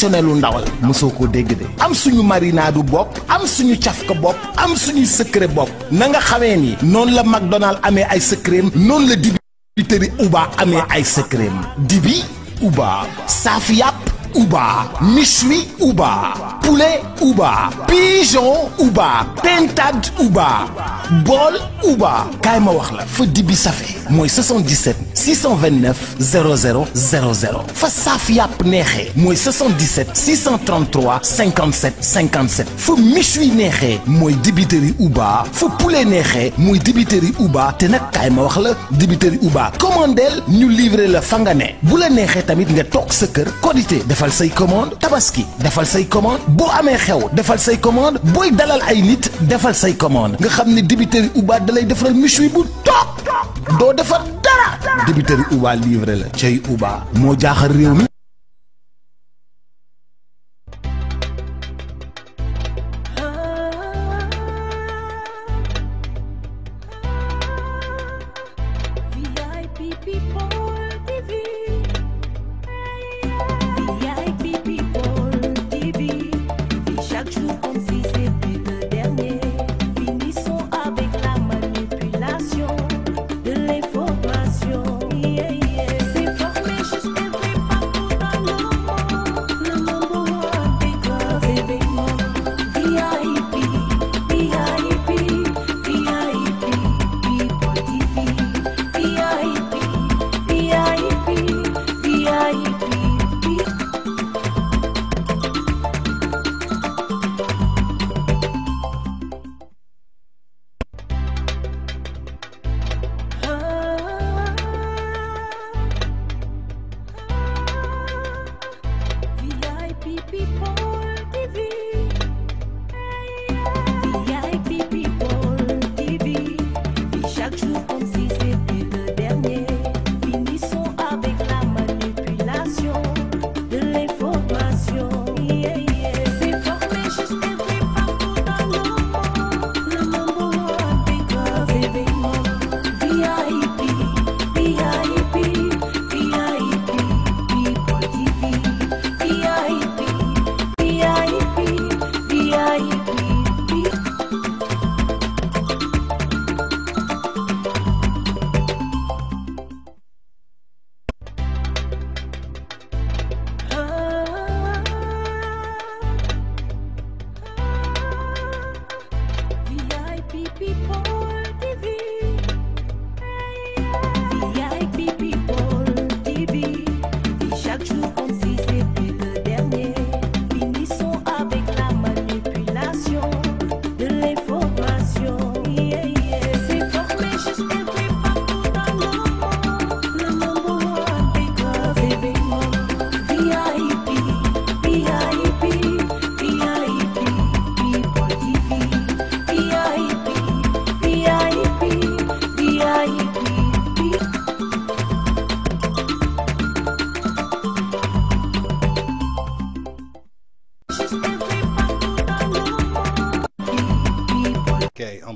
traditionnel u ndawal mosoo ko dégg de am suñu marinadu bopp am suñu cafka bopp am suñu secret bopp na nga xamee ni noonu la McDonald amee ay secret noonu la dibiteri Uba amee ay secret dibi Uba saaf yàpp Uba méchoui Uba poulet Uba pigeon Uba pintade Uba bool Uba kaay ma wax la fa dibi safe mooy 77 629 00 00 fa saaf yàpp neexee mooy 77 633 57 57 fa méchoui neexee mooy dibiteri Uba fa poulet neexee mooy dibiteri Uba te nag kaay ma wax la dibiteri Uba commandeel ñu livrer la fa nga ne bu la neexee tamit nga toog sa kër Korité defal say commande Tabaski defal say commande boo amee xew defal say commande booy dalal ay nit defal say commande nga xam ne dibiteri Uba dalay defaral méchoui bu toog doo defar dara dibiteri Uba livré la cey Uba moo jaaxal réew mi.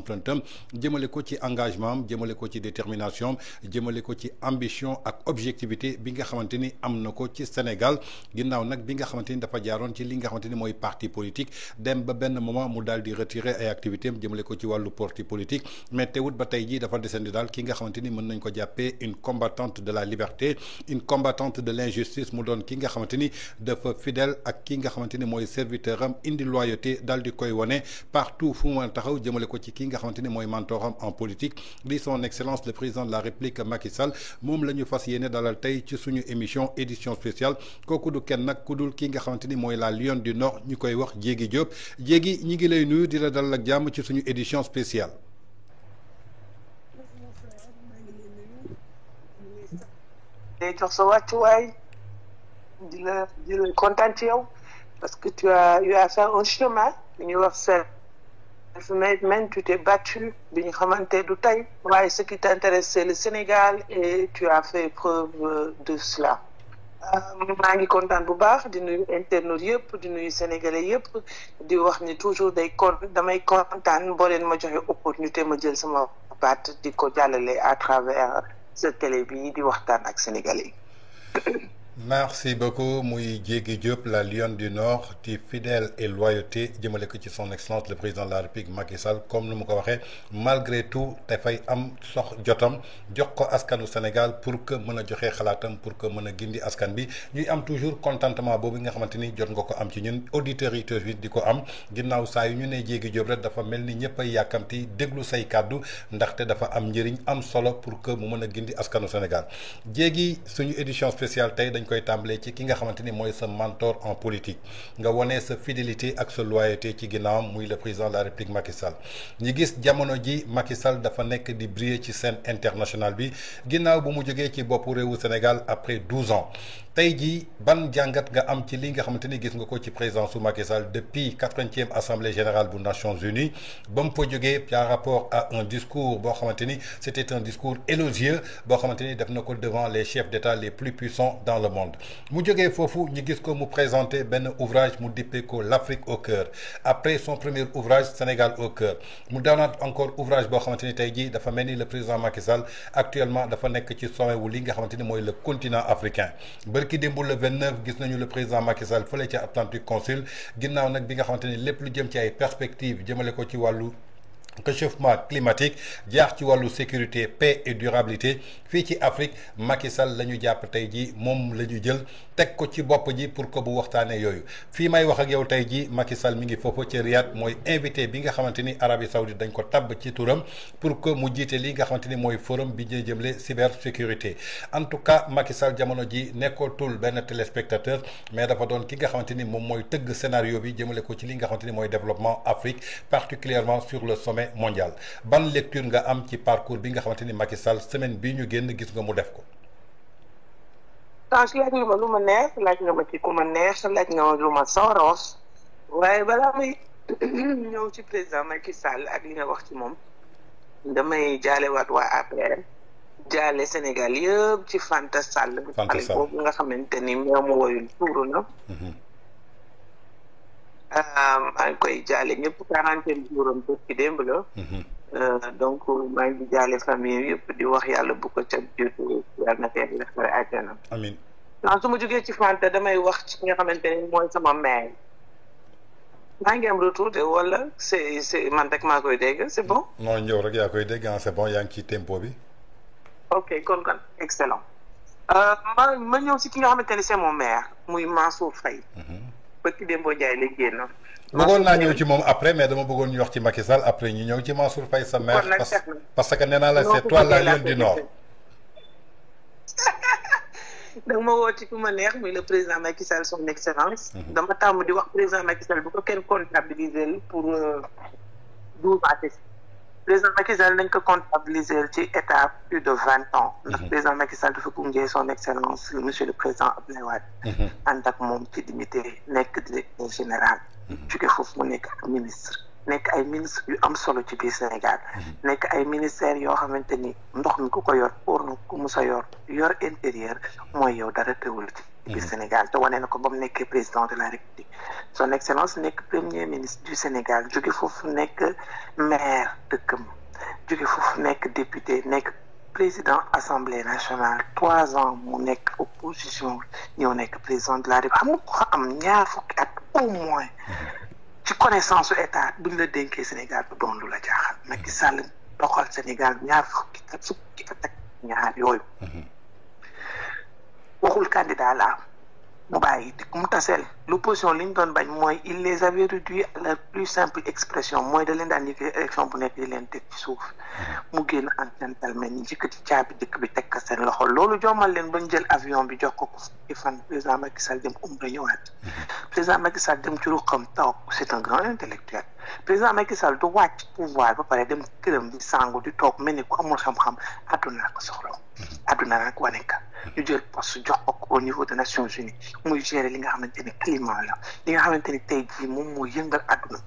empreinte jëmale ko ci engagement am jëmale ko ci détermination jëmale ko ci ambition ak objectivité bi nga xamante ni am na ko ci Sénégal ginnaaw nag bi nga xamante ni dafa jaaroon ci li nga xamante ni mooy parti politique dem ba benn moment mu daal di retirer ay activités am jëmale ko ci wàllu parti politique mais teewut ba tey jii dafa desandi daal ki nga xamante ni mën nañ ko jàppee une combattante de la liberté une combattante de l'injustice mu doon ki nga xamante ni dafa fidèle ak ki nga xamante ni mooy serviteur am indi loyauté daal di koy wane partout fu mu taxaw jëmale ko ci ki nga xamante ni mooy mentoram en politique di son excellence le président de la République Macky Sall moom la ñu fas yéene dalal tey ci suñu émission édition spéciale kooku du kenn nag ku dul ki nga xamante ni mooy la Lionne du Nord ñu koy wax Diégui Diop Diégui ñi ngi lay nuyu di la dalal ak jàmm ci suñu édition spéciale. day jox sa wàccuwaay di la kontaan ci yow parce que tu as eu à faire un chemin bi ñuy wax self-made, tu t'es battu bi ñu xamante du tey waaye ce qui t'intéresse c'est le Sénégal et tu as fait preuve de cela. maa ngi kontaan bu baax di nuyu internautes yëpp di nuyu sénégalais yëpp di wax ni toujours damay kontaan boo leen ma joxe opportunité ma jël sama baat di ko jàllale à travers ce télé bi di waxtaan ak sénégalais yi. merci beaucoup muy Diégui Diop la lionne du Nord di fidèle et loyauté jëmale ko ci son excellence le président de la République Macky Sall comme nu mu ko waxee malgré tout dafay am jotam jox ko askanu Sénégal pour que mën a joxe xalaatam pour que mën a gindi askan bi ñuy am toujours contentement boobu nga xamante ni jot nga ko am ci ñun auditeurs yi tamit di ko am ginnaaw saa yu ñu ne Diégui Diop rek dafa mel ni ñëpp ay yàkkamti déglu say kàddu ndaxte dafa am njëriñ am solo pour que mu mën a gindi askanu Sénégal Diégui suñu édition spéciale tey dañ koy tàmbalee ci ki nga xamante ni mooy sa mentor en politique nga wone sa fidélité ak sa loyauté ci ginnaawam muy le président de la République Macky Sall ñi gis jamono ji Macky Sall dafa nekk di briller ci scène internationale bi ginnaaw bu mu jógee ci boppu réewu Sénégal après 12 ans tey jii ban jàngat nga am ci li nga xamante ni gis nga ko ci présidence su Macky Sall depuis 80e assemblée générale bu Nations Unies ba mu fa jógee par rapport à un discours boo xamante ni c'était un discours élogieux boo xamante ni def na ko devant les chefs d'État les plus puissants dans le monde mu jógee foofu ñu gis ko mu présenter benn ouvrage mu dippee ko l'Afrique au cœur après son premier ouvrage Sénégal au cœur mu doonaat encore ouvrage boo xamante ni tey jii dafa mel ni le président Macky Sall actuellement dafa nekk ci sommet wu li nga xamante ni mooy le continent africain ki démb le 29 gis nañu le président Macky Sall fële ci Atlantique Council ginnaaw nag bi nga xamante ni lépp lu jëm ci ay perspectives jëmale ko ci wàllu réchauffement climatique jaar ci wàllu sécurité paix et durabilité fii ci Afrique Macky Sall la ñu jàpp tey jii moom la ñu jël teg ko ci bopp ji pour que bu waxtaanee yooyu fii may wax ak yow tey jii Macky Sall mi ngi foofu ci Riyad mooy invité bi nga xamante ni Arabie Saoudite dañ ko tabb ci turam pour que mu jiite li nga xamante ni mooy forum bi ñuy jëmle cybersécurité en tout cas Macky Sall jamono ji nekkootul benn téléspectateur mais dafa doon ki nga xamante ni moom mooy tëgg scénario bi jëmale ko ci li nga xamante ni mooy développement Afrique particulièrement sur le sommet mondial ban lecture nga am ci parcours bi nga xamante ni Macky Sall semaine bii ñu génn gis nga mu def ko. laaj nga ma lu ma neex laaj nga ma ci ku ma neex laaj nga ma lu ma soros waaye balaa muy ñëw ci président Macky Sall ak li nga wax ci moom damay jaalewaat waa APR jaale Sénégal yëpp ci Fanta Sall. Fanta Sall boobu nga xamante ni meew mu woyul tuuru na. maa ngi koy jaale ñëpp 40e jouram bés ci démb la. donc maa ngi jaale famille yëpp di wax yàlla bu ko ca jiitu yàlla na koy def xare àjjana. amiin. non su ma jógee ci Fanta damay wax ci nga xamante ni mooy sama mère. maa ngi am retour de wala c'est man rek maa koy dégg c'est bon. non ñëw rek yaa koy dégg c'est bon yaa ngi ci tempo bi. ok kon excellent. ma ñëw si ki nga xamante ni c'est mon mère muy Mansour Faye. bëgg Dembo Ndiaye la génn. bëggoon naa ñëw ci moom après mais dama bëggoon ñu wax ci Macky Sall après ñu ñëw ci Mansour Faye sa mère. parce que nee naa la c'est toi la lionne du Nord. da ma woo ci ku ma neex muy le président Macky Sall son excellence. dama tàmm di wax président Macky Sall bu ko kenn comptabiliser pour 12 ans. président Macky Sall nañ ko comptabiliser ci état plus de 20 ans. ndax président Macky Sall dafa gunge son excellence monsieur le président Abdoulaye Wade. ànd ak moom ci dignité nekk directeur général. jóge foofu mu nekk ak ministre. nekk ay ministre yu am solo ci biir Sénégal. nekk ay ministères yoo xamante ni ndox mi ku ko yor pour na ku musa yor intérieur mooy yow dara teewul ci biir Sénégal te wane na ko ba mu nekkee président de la République. son excellence nekk premier ministre du Sénégal jóge foofu nekk maire dëkkam jóge foofu nekk député nekk président assemblée nationale 3 ans mu nekk opposition ñëw nekk président de la République xam nga ko am ñaar fukki at au moins ci connaissance su état buñ la dénkee Sénégal bu doon lu la jaaxal Macky Sall doxal Sénégal ñaar fukki at ak ñaar yooyu waxul candidat la mu bàyyi di mu taseel l'opposition li ñu doon bañ mooy il les avait réduits à la plus simple expression mooy da leen daan yëkkati élection bu nekk di leen teg ci suuf mu génn en gentleman ñi jëkkati caabi dëkk bi teg ko seen loxo loolu jommal leen bañ jël avion bi jox ko ci fan président Macky Sall dem umra ñëwaat président Macky Sall dem ci ruqam taw c'est un grand intellectuel président Macky Sall du wàcc pouvoir ba pare dem këram di sangu di toog mel ni ku amul xam-xam àdduna ko soxla àdduna nag wane ka ñu jël poste jox ko au niveau des Nations Unies muy gérer li nga xamante ni climat la li nga xamante ni tey jii moom moo yëngal àdduna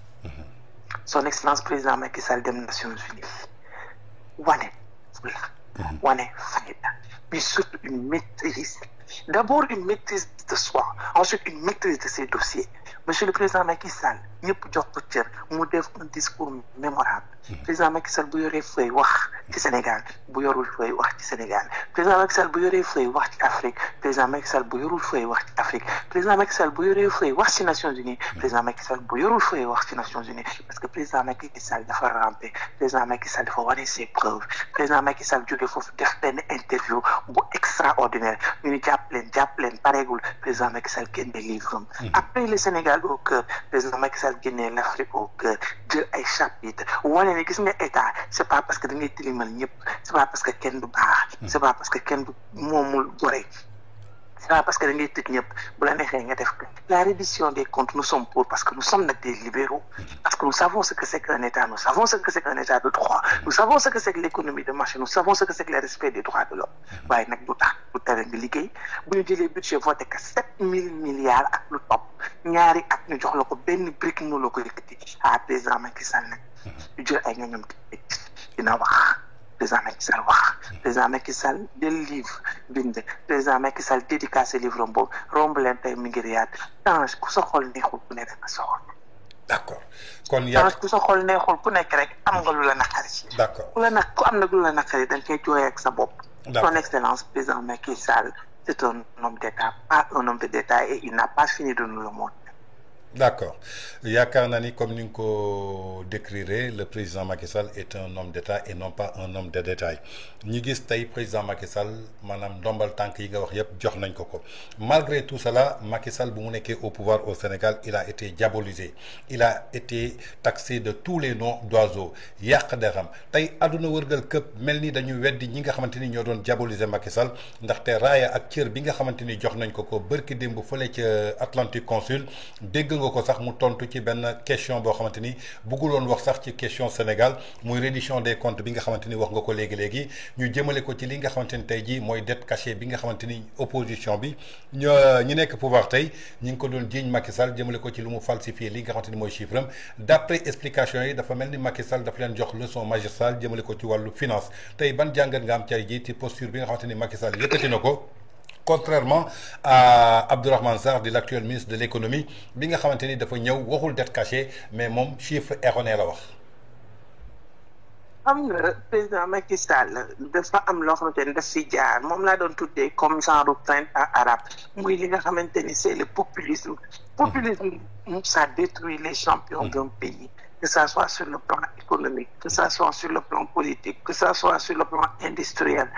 son excellence président Macky Sall dem Nations Unies wane fula wane fayda puis surtout une maîtrise d'abord une maîtrise de soi ensuite une maîtrise de ses dossiers monsieur le président Macky Sall ñëpp jox ko cër mu def un discours mémorable président Macky Sall bu yoree feuille wax ci Sénégal bu yorul feuille wax ci Sénégal président Macky Sall bu yoree feuille wax ci Afrique président Macky Sall bu yorul feuille wax ci Afrique président Macky Sall bu yoree feuille wax ci Nations Unies président Macky Sall bu yorul feuille wax ci Nations Unies parce que président Macky Sall dafa ramper président Macky Sall dafa wane ses preuves président Macky Sall jóge foofu def benn interview bu extraordinaire ñu ni jàpp leen pareegul président Macky Sall génne livre am après le Sénégal au cœur président Macky Sall génne l'Afrique au cœur jël ay chapitre wane ne gis nga état c'est pas parce que da ngay tilimal ñëpp c'est pas parce que kenn du baax c'est pas parce que kenn du moomul gore c'est pas parce que da ngay tëj ñëpp bu la neexee nga def la reddition des comptes nous sommes pour parce que nous sommes nag des libéraux parce que nous savons ce que c'est qu'un état nous savons ce que c'est qu'un état de droit nous savons ce que c'est que l'économie de marché nous savons ce que c'est que le respect des droits de l'homme waaye nag du tax du tere nga liggéey bu ñu jëlee budget voté que 7 000 milliards ak lu topp ñaari at ñu jox la ko benn brique mënu la ko yëkkati président Macky Sall nag ñu jël ay ñoñom dina wax président Macky Sall wax président Macky Sall del livre bind président Macky Sall dédicacé livre am boobu romb leen tey mi ngi riyaat Tange ku sa xol neexul ku nekk nga soxol d'accord kon Tange ku sa xol neexul ku nekk rek am nga lu la naqari d'accord ku am nag lu la naqari da nga koy jooyee ak sa bopp son excellence président Macky Sall c'est un homme d'État pas un homme d'État et il n'a pas fini de nous le montrer. D'accord yaakaar naa ni comme ni nga ko décrire le président Macky Sall est un homme d'État et non pas un homme de détail ñu gis tey président Macky Sall maanaam ndombal tànk yi nga wax yëpp jox nañ ko malgré tout cela Macky Sall bu mu nekkee au pouvoir au Sénégal il a été diabolisé il a été taxé de tous les noms d'oiseaux yàq deram tey àdduna wërgal këpp mel ni dañu weddi ñi nga xamante ni ñoo doon diaboliser Macky Sall ndaxte raaya ak cër bi nga xamante ni jox nañ ko bërki démb fële ca Atlantique Consul dégg nga ko sax mu tontu ci benn question boo xamante ni bëgguloon wax sax ci question Sénégal muy reddition des comptes bi nga xamante ni wax nga ko léegi ñu jëmale ko ci li nga xamante ni tey jii mooy dette cachée bi nga xamante ni opposition bi ñi nekk pouvoir tey ñi ngi ko doon jiiñ Macky Sall jëmale ko ci lu mu falsifié li nga xamante ni mooy chiffre am d'après explication yi dafa mel ni Macky Sall dafa leen jox leçon magistrale jëmale ko ci wàllu finance tey ban jàngat nga am tey jii ci posture bi nga xamante ni Macky Sall yëkkati na ko contrairement à Abdourahmane Sarr di l'actuel ministre de l'économie bi nga xamante ni dafa ñëw waxul dette cachée mais moom chiffre erroné la wax. xam nga président Macky Sall dafa am loo xamante ni daf si jaar moom laa doon tuddee comme genre printemps arabe muy li nga xamante ni c'est le populisme. Populisme ça détruit les champions d'un pays. Que ça soit sur le plan économique que ça soit sur le plan politique que ça soit sur le plan industriel.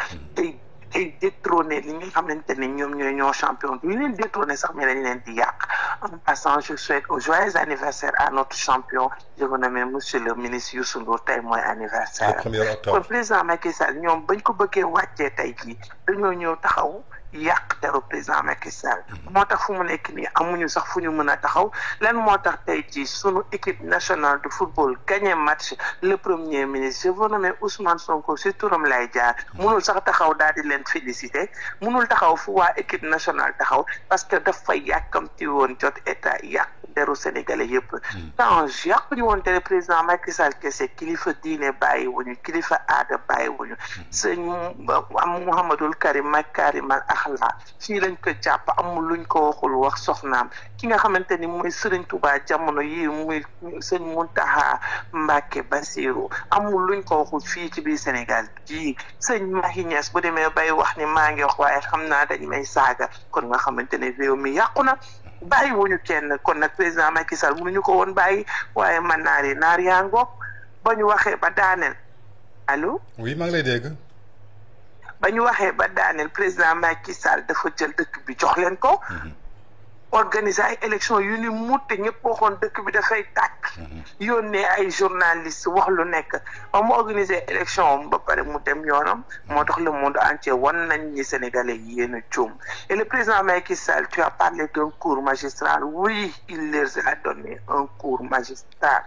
Ay détrôner li nga xamante ne ñoom ñoo champion bi leen détrôner sax mais dañ leen di yàq en passant je souhaite un joyeux anniversaire à notre champion je vous nomme monsieur le ministre Youssou Ndour tey mooy anniversaire kon président Macky Sall ñoom bañ ko bëggee wàccee tey jii dañoo ñëw taxaw yàq teru président Macky Sall moo tax fu mu nekk nii amuñu sax fu ñu mën a taxaw lan moo tax tey jii sunu équipe nationale de football gagné match le premier ministre je vous nomme Ousmane Sonko si turam lay jaar mënul sax taxaw daal di leen féliciter mënul taxaw fu waa équipe nationale taxaw parce que dafa yàkkamti woon jot état yàq deru sénégalais yëpp Tange yàq ñu woon tere président Macky Sall kese kilifa diine bàyyi wuñu kilifa aada bàyyi wuñu sëñ Mouhamadoul Karim Makarimal Akhlaq fii lañ ko jàpp amul luñ ko waxul wax soxnaam ki nga xamante ni mooy Serigne Touba jamono yi muy sëñ Mountakha Mbacké Bassirou amul luñ ko waxul fii ci biir Sénégal ji sëñ Mahi Niass bu demee bay wax ni maa ngi wax waaye xam naa dañ may saaga kon nga xamante ne réew mi yàqu na bàyyi wuñu kenn kon nag président Macky Sall mënuñu ko woon bàyyi waaye man naar yaa ngoog ba ñu waxee ba daaneel allo. oui maa ngi lay dégg. ba ñu waxee ba daaneel président Macky Sall dafa jël dëkk bi jox leen ko. organiser ay élections yu ni mutte ñëpp waxoon dëkk bi dafay tàkk. yónnee ay journalistes wax lu nekk ba mu organiser élection ba pare mu dem yoonam moo tax le monde entier wan nañ ñi Sénégalais yi yéen a juum et le président Macky Sall tu as parlé d'un cours magistral oui il leur a donné un cours magistral.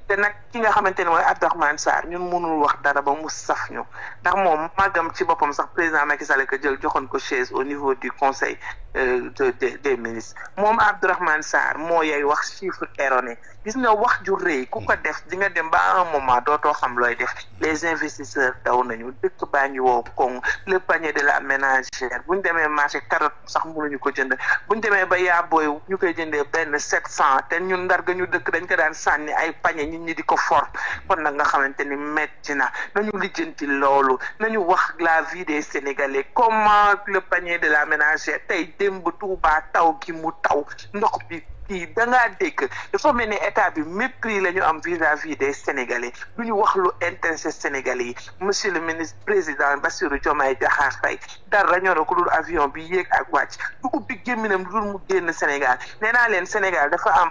te nag ki nga xamante ne mooy Abdourahmane Sarr ñun mënul wax dara ba mu saf ñu ndax moom magam ci boppam sax président Macky Sall ko jël joxoon ko chaise au niveau du conseil des ministres moom Abdourahmane Sarr moo yay wax chiffre erroné gis nga wax ju rëy ku ko def di nga dem ba à un moment dootoo xam looy def les investisseurs daw nañu dëkk baa ngi woo koŋ le panier de la ménagère bu ñu demee marché carotte sax mënuñu ko jënd bu ñu demee ba yaabooy ñu koy jëndee benn 700 te ñun ndar ga ñu dëkk dañ ko daan sànni ay panier nit ñi di ko for kon nag nga xamante ni metti na nañu lijjanti loolu nañu wax la vie des Sénégalais comment le panier de la ménagère tey démb Touba taw gi mu taw ndox bi kii da ngaa dégg dafa mel ni état bi mépris la ñu am vis-à-vis des Sénégalais du ñu wax lu intéressé Sénégalais yi monsieur le ministre président Bassirou Diomaye Diakhar Faye dara ñoro ko dul avion bi yéeg ak wàcc du ubbi gémminam du dul mu génn Sénégal nee naa leen Sénégal dafa am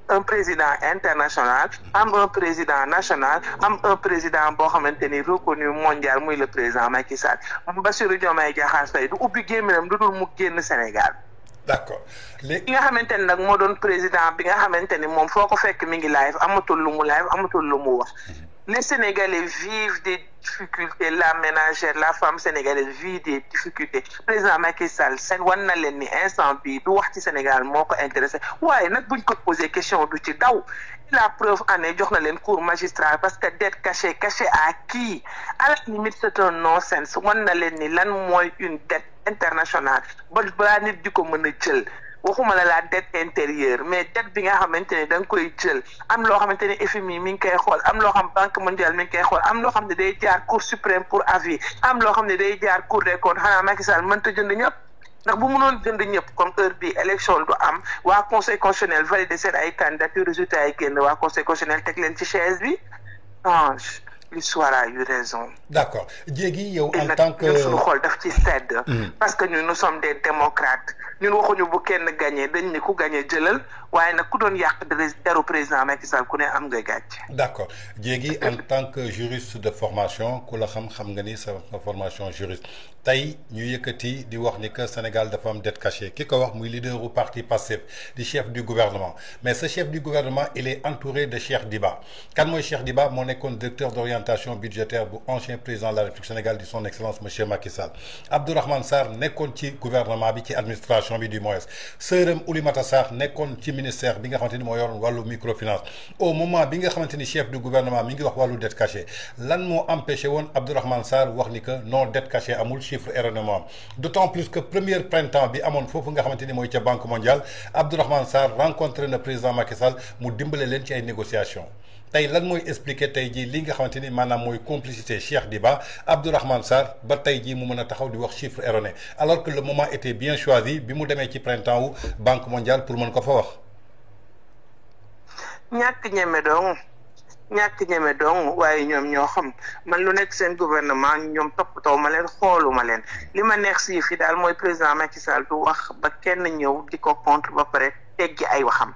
un président international am un président national am un président boo xamante ni reconnu mondial muy le président Macky Sall Bassirou Diomaye Diakhar Faye du ubbi gémminam du dul mu génn Sénégal. d'accord li nga xamante ni nag moo doon président bi nga xamante ni moom foo ko fekk mi ngi live amatul lu mu live amatul lu mu wax les Sénégalais vivent des difficultés la ménagère la femme sénégalaise vit des difficultés président Macky Sall seen wan na leen ni instant bii du wax ci Sénégal moo ko intéressé waaye nag buñ ko posé question du ci daw la preuve année jox na leen cours magistral parce que dette cachée à qui à la limite c'est un non-sens wan na leen ni lan mooy une dette internationale ba balaa nit di ko mën a jël waxuma la dette intérieure mais dette bi nga xamante ne da nga koy jël am loo xamante ne FMI mi ngi koy xool am loo xam banque mondiale mi ngi koy xool am loo xam ne day jaar cour suprême pour avis am loo xam ne day jaar cour des comptes xanaa Macky Sall mënta jënd ñëpp ndax bu mënoon jënd ñëpp comme heure bi élection du am waa conseil constitutionnel validé seen ay candidature résultat yi génn waa conseil constitutionnel teg leen ci chaise bi l'histoire a eu raison. D'accord Diégui yow en tant que ñun suñu xol daf ci sedd. parce que ñun nous sommes des démocrates ñun waxuñu bu kenn gagné dañ ni ku gagné jëlal waaye nag ku doon yàq deru président Macky Sall ku ne am nga gàcce. D'accord Diégui en tant que juriste de formation ku la xam nga ni sa formation juriste tey ñu yëkkati di wax ni que Sénégal dafa am dette cachée ki ko wax muy leader du parti Pastef di chef du gouvernement mais ce chef du gouvernement il est entouré de Cheikh Diba kan mooy Cheikh Diba moo nekkoon directeur d'orientation budgétaire bu ancien président de la République Sénégal di son excellence monsieur Macky Sall Abdourahmane Sarr nekkoon ci gouvernement bi ci administration bi du moins sërëm Oulimata Sarr nekkoon ci ministère bi nga xamante ni moo yoroon wàllu microfinance au moment bi nga xamante ni chef du gouvernement mi ngi wax wàllu dette cachée lan moo empêché woon Abdourahmane Sarr wax ni que non dette cachée amul chiffre erroné moo am d'autant plus que premier printemps bi amoon foofu nga xamante ni mooy ca banque mondiale Abdourahmane Sarr rencontré na président Macky Sall mu dimbale leen ci ay négociations tey lan mooy expliquer tey jii li nga xamante ni maanaam mooy complicité Cheikh Diba Abdourahmane Sarr ba tey jii mu mën a taxaw di wax chiffre erroné alors que le moment était bien choisi bi mu demee ci printemps wu banque mondiale pour mën ko fa wax. ñàkk ñeme dong waaye ñoom ñoo xam man lu nekk seen gouvernement ñoom toppatoo ma leen xooluma leen li ma neex si fi daal mooy président Macky Sall du wax ba kenn ñëw di ko contre ba pare teggi ay waxam.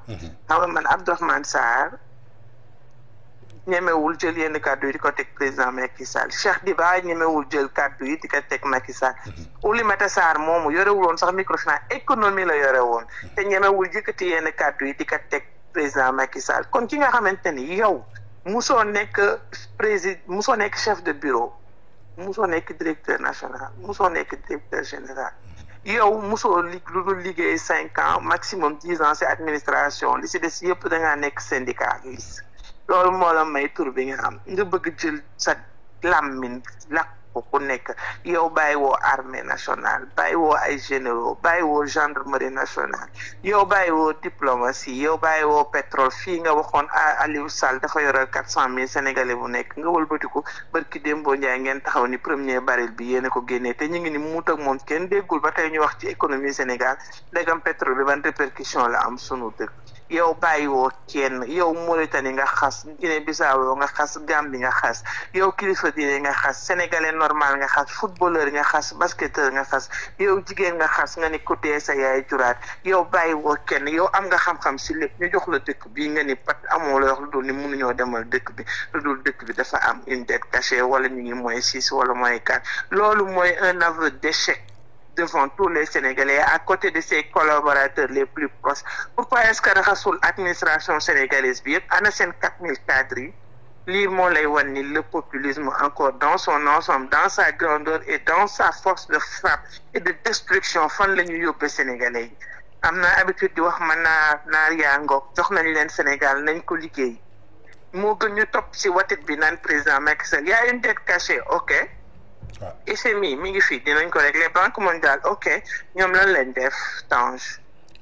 xam nga man Abdourahmane Sarr ñemewul jël yenn kàddu yi di ko teg président Macky Sall Cheikh Diba ñemewul jël kàddu yi di ko teg Macky Sall Oulimata Sarr moomu yorewul woon sax microfinance économie la yore woon te ñemewul yëkkati yenn kàddu yi di ko teg président Macky Sall kon ki nga xamante ni yow musoo nekk musoo nekk chef de bureau musoo nekk directeur national musoo nekk directeur général yow musoo lu dul liggéey 5 ans maximum 10 ans ci administration li ci des yëpp da ngaa nekk syndicaliste loolu moo la may tur bi nga am nga bëgg jël sa làmmiñ lakk ko ku nekk yow bàyyi woo armée nationale bàyyi woo ay généraux bàyyi woo gendarmerie nationale yow bàyyi woo diplomatie yow bàyyi woo pétrole fii nga waxoon Aliou Sall dafa yoral 400,000 sénégalais bu nekk nga wëlbatiku barki Dembo Ndiaye ngeen taxaw ni premier baril bi yéen a ko génnee te ñu ngi ni muut ak moom kenn déggul ba tey ñu wax ci économie Sénégal ndegam pétrole bi ban répercussion la am sunu dëkk yow bàyyi woo kenn yow Mauritanie nga xas Guinée Bissau nga xas Gambie nga xas yow kilifa diine nga xas sénégalais normal nga xas footballeur nga xas basketteur nga xas yow jigéen nga xas nga ni ku dee sa yaay juraat yow bàyyi woo kenn yow am nga xam-xam si lépp ñu jox la dëkk bi nga ni pat amoo la wax lu dul ni mënuñoo demal dëkk bi lu dul dëkk bi dafa am une dette cachée wala ñu ngi mooy 6 wala mooy 4 loolu mooy un aveu d'échec devant tous les Sénégalais à côté de ses collaborateurs les plus proches pourquoi est-ce que raxasul administration sénégalaise bi yëpp ana seen 4000 cadres yi lii moo lay wan ni le populisme encore dans son ensemble dans sa grandeur et dans sa force de frappe et de destruction fan la ñu yóbbee Sénégalais yi am naa habitude di wax man naar yaa ngoog jox nañ leen Sénégal nañ ko liggéey moo gën ñu topp ci watit bi naan président Macky Sall y a une dette cachée ok FMI mi ngi fi dinañ ko régler Banque mondiale ok ñoom lan lañ def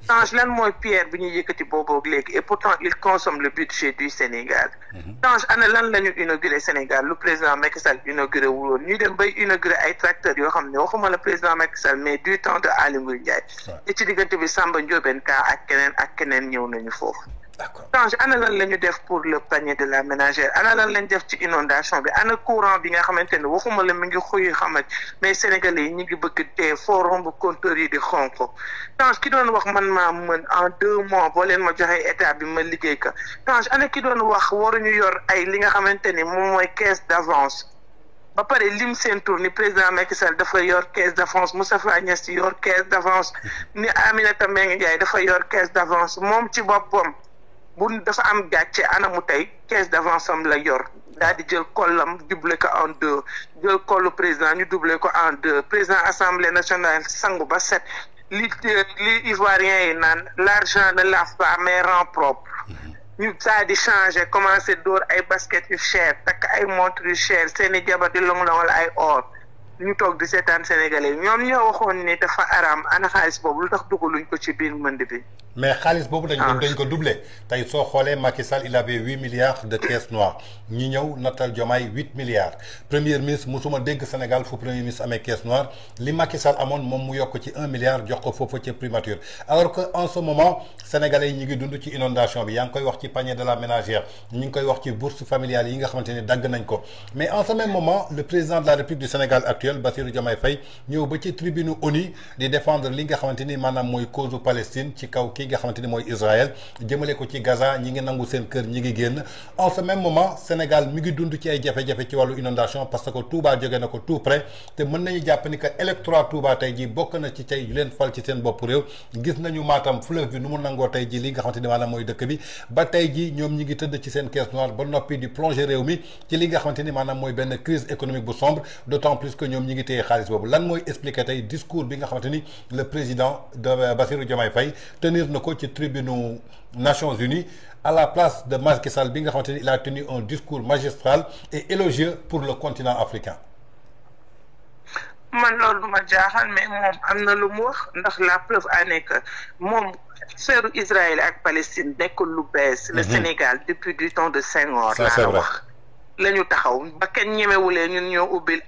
Tange lan mooy pierre bi ñuy yëkkati booboog léegi et pourtant il consomme le budget du Sénégal Tange ana lan la ñu inauguré Sénégal lu président Macky Sall inauguré wuloon ñuy dem bay inauguré ay tracteurs yoo xam ne waxuma la président Macky Sall mais du temps de Aly Ngouille Ndiaye te ci diggante bi Samba Ndiobène Ka ak keneen ñëw nañu foofu Tange ana lan la ñu def pour le panier de la ménagère ana lan lañ def ci inondation bi ana courant bi nga xamante ne waxuma la mi ngi xuy xamat mais sénégalais yi ñu ngi bëgg dee foo romb compteur yi di xonk Tange ki doon wax man maa mën en 2 mois boo leen ma joxee état bi ma liggéey ka Tange ana ki doon wax waruñu yor ay li nga xamante ni moom mooy caisse d'avance ba pare lim seen tour ni président Macky Sall dafa yor caisse d'avance Moustapha Niasse yor caisse d'avance ni Aminata Mbengue Ndiaye dafa yor caisse d'avance moom ci boppam bu dafa am gàcce anamu tey caisse d'avance am la yor daal di jël kollam doublé ko en 2 jël kollu président ñu doublé ko en 2 président assemblée nationale sangu ba set li ivoirien yi naan l'argent ne lave pas mais rend propre ñu saa di changé commencé dóor ay basket yu cher takk ay montre yu cher seeni jabar di long-long la ay or ñu toog di seetaan sénégalais ñoom ñoo waxoon ni dafa araam ana xaalis boobu lu tax dugaluñ ko ci biir mënd bi mais xaalis boobu dañ ko doublé tey soo xoolee Macky Sall il avait 8 milliards de caisse noire ñi ñëw nattal Diomaye 8 milliards premier ministre musuma dégg Sénégal fu premier ministre amee caisse noire li Macky Sall amoon moom mu yokk ci 1 milliard jox ko foofu ci primature alors que en ce moment sénégalais yi ñu ngi dund ci inondation bi yaa ngi koy wax ci panier de la ménagère ñu ngi koy wax ci bourse familiale yi nga xamante ni dagg nañ ko mais en ce même moment le président de la République du Sénégal actuel Bassirou Diomaye Faye ñëw ba ci tribune ONU di défendre li nga xamante ni maanaam mooy cause Palestine ci kaw ki nga xamante ni mooy Israël jëmale ko ci Gaza ñi ngi nangu seen kër ñi ngi génn en ce même moment Sénégal mi ngi dund ci ay jafe-jafe ci wàllu inondation parce que Touba jóge na ko tout près te mën nañu jàpp ni que électorat Touba tey jii bokk na ci tey yu leen fal ci seen bopp réew gis nañu Matam fleuve bi nu mu nangoo tey jii li nga xamante ni maanaam mooy dëkk bi ba tey jii ñoom ñi ngi tëdd ci seen caisse noire ba noppi di plonger réew mi ci li nga xamante ni maanaam mooy benn crise économique bu sombre d'autant plus que ñoom ñi ngi téye xaalis boobu lan mooy expliquer tey discours bi nga xamante ni le président de Bassirou Diomaye Faye tenir na ko ci tribune Nations Unies à la place de Macky Sall bi nga xamante ni il a tenu un discours magistral et élogieux pour le continent africain. man loolu ma jaaxal mais moom am na lu mu wax ndax la preuve en est que moom affaire Israël ak Palestine nekkul lu bees. le Sénégal depuis du temps de Senghor. ça c'est vrai la ñu taxaw ba kenn ñemewulee ñun ñoo ubbil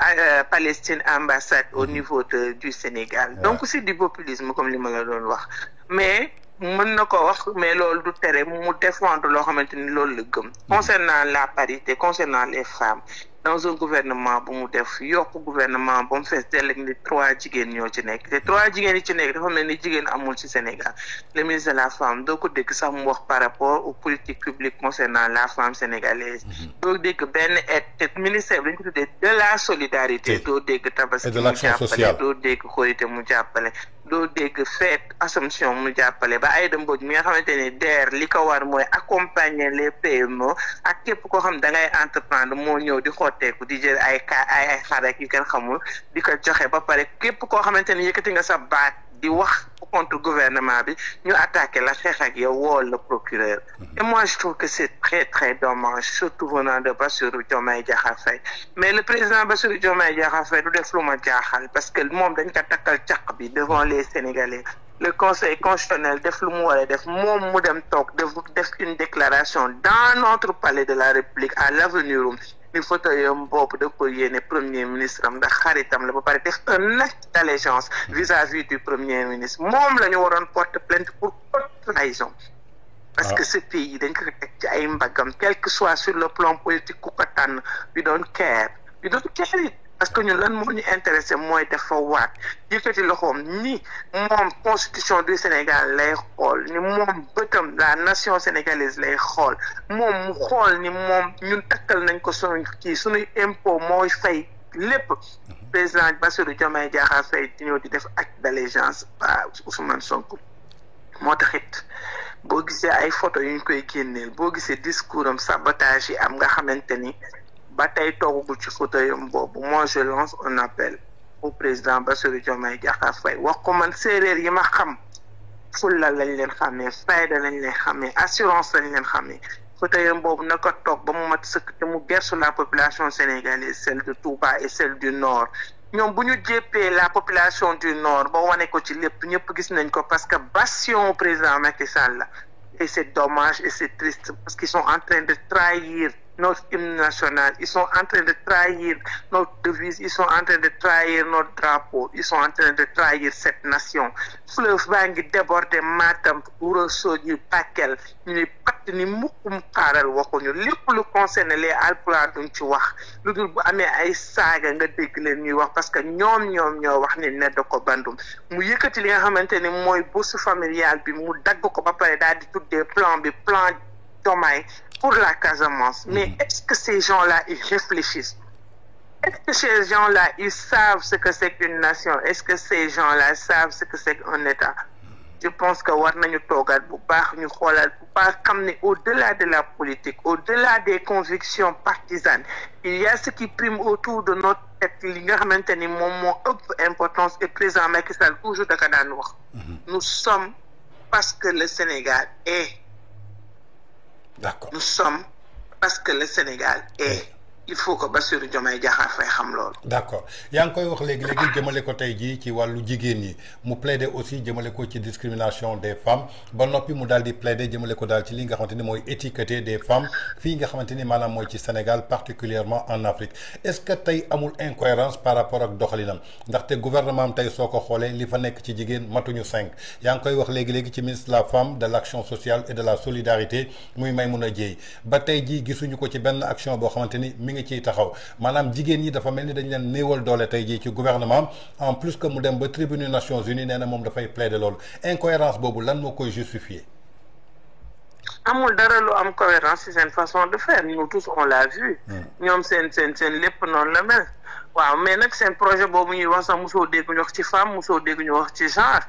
Palestine ambassade au niveau du Sénégal. donc c'est du populisme comme li ma la doon wax mais. mën na ko wax mais loolu du tere mu défendre loo xamante ni loolu la gëm concernant la parité concernant les femmes dans un gouvernement bu mu def yokk gouvernement ba mu fees dell ni 3 jigéen ñoo ci nekk te 3 jigéen yi ci nekk dafa mel ni jigéen amul ci Sénégal le ministre de la femme doo ko dégg sax mu wax par rapport aux politiques publiques concernant la femme sénégalaise doo dégg benn aide te ministère bi dañ ko tuddee de la solidarité doo dégg tabaski mu jàppale doo dégg korité mu jàppale doo dégg fête Assomption mu jàppale ba Aïda Mbodj mi nga xamante ni DER li ko war mooy accompagner les PME ak képp koo xam da ngay entreprendre moo ñëw di xotteeku di jël ay xar ak yu kenn xamul di ko joxe ba pare képp koo xamante ni yëkkati nga sa baat di wax contre gouvernement bi ñu attaqué la xeex ak yow woo le procureur et moi je trouve que c'est très très dommage surtout venant de Bassirou Diomaye Diakhar Faye mais le président Bassirou Diomaye Diakhar Faye du def lu ma jaaxal parce que moom dañ ko takkal caq bi devant les Sénégalais le conseil constitutionnel def lu mu war a def moom mu dem toog def une déclaration dans notre palais de la République à l'avenue ni fauteuil boobu da ko yéene premier ministre am ndax xaritam la ba pare def un acte d'allégeance vis-à-vis du premier ministre moom la ñu waroon porter plainte pour haute trahison parce que ce pays dañ ko teg ci ay mbaggam quel que soit sur le plan politique ku ko tànn we don't care it parce que ñun lan moo ñu intéressé mooy dafa waat yëkkati loxoom ni moom constitution du Sénégal lay xool ni moom bëtam la nation sénégalaise lay xool moom mu xool ni moom ñun takkal nañ ko suñuy impôt mooy fay lépp président Bassirou Diomaye Diakhar Faye di ñëw di def acte d'allégeance à Ousmane Sonko moo taxit boo gisee ay photo yu ñu koy génneel boo gisee discours am sabotage yi am nga xamante ni ba tey toogagul ci fauteuil boobu moi je lance un appel au président Bassirou Diomaye Diakhar Faye wax ko man séeréer yi ma xam fulla lañ leen xamee fayda lañ leen xamee assurance lañ leen xamee fauteuil boobu na ko toog ba mu mat sëkk te mu gersu la population sénégalaise celle de Touba et celle du Nord ñoom bu ñu jéppee la population du Nord ba wane ko ci lépp ñëpp gis nañ ko parce que bastion président Macky Sall la et c'est dommage et c'est triste parce qu'ils sont en train de trahir notre hymne national, ils sont en train de trahir notre devise, ils sont en train de trahir notre drapeau, ils sont en train de trahir cette nation. Fleuve baa ngi déborder Matam, Ourossogui, Bakel ñu ni patt ni mukkum xaaral waxuñu lépp lu concerne les Haalpulaar duñ ci wax lu dul bu amee ay saaga nga dégg leen ñuy wax parce que ñoom ñoo wax ni nedd ko bandum mu yëkkati li nga xamante ni mooy bourse familiale bi mu dagg ko ba pare daal di tuddee plan bi plan Diomaye pour la Casamance. Mais est-ce que ces gens-là, ils réfléchissent? Est-ce que ces gens-là, ils savent ce que c'est qu'une nation? Est-ce que ces gens-là savent ce que c'est qu'un État? Je pense que war nañu toogaat bu baax ñu xoolaat bu baax xam ne au-delà de la politique, au-delà des convictions partisanes, il y a ce qui prime autour de notre tête li nga xamante ni moom moo ëpp importance et président Macky Sall toujours da ko daan wax. Nous sommes parce que le Sénégal est. D'accord. Nous sommes parce que le Sénégal est. Il faut que Bassirou Diomaye Diakhar Faye xam loolu. D'accord yaa ngi koy wax léegi jëmale ko tey jii ci wàllu jigéen ñi mu plaider aussi jëmale ko ci discrimination des femmes ba noppi mu daal di plaider jëmale ko daal ci li nga xamante ni mooy étiqueter des femmes fii nga xamante ni maanaam mooy ci Sénégal particulièrement en Afrique est-ce que tey amul incohérence par rapport ak doxalinam ndaxte gouvernement am tey soo ko xoolee li fa nekk ci jigéen matuñu 5 yaa ngi koy wax léegi ci ministre de la femme de l'action sociale et de la solidarité muy Maïmouna Dièye ba tey jii gisuñu ko ci benn action boo xamante ni mi ngi ciy taxaw maanaam jigéen ñi dafa mel ni dañ leen néewal doole tey jii ci gouvernement en plus que mu dem ba tribune Nations Unies nee na moom dafay plaider loolu incohérence boobu lan moo koy justifier. amul dara lu am cohérence ci seen façon de faire nous tous on l'a vu. ñoom seen lépp noonu la mel. waaw mais nag seen projet boobu ñuy wax sax mosoo dégg ñu wax ci femme mosoo dégg ñu wax ci genre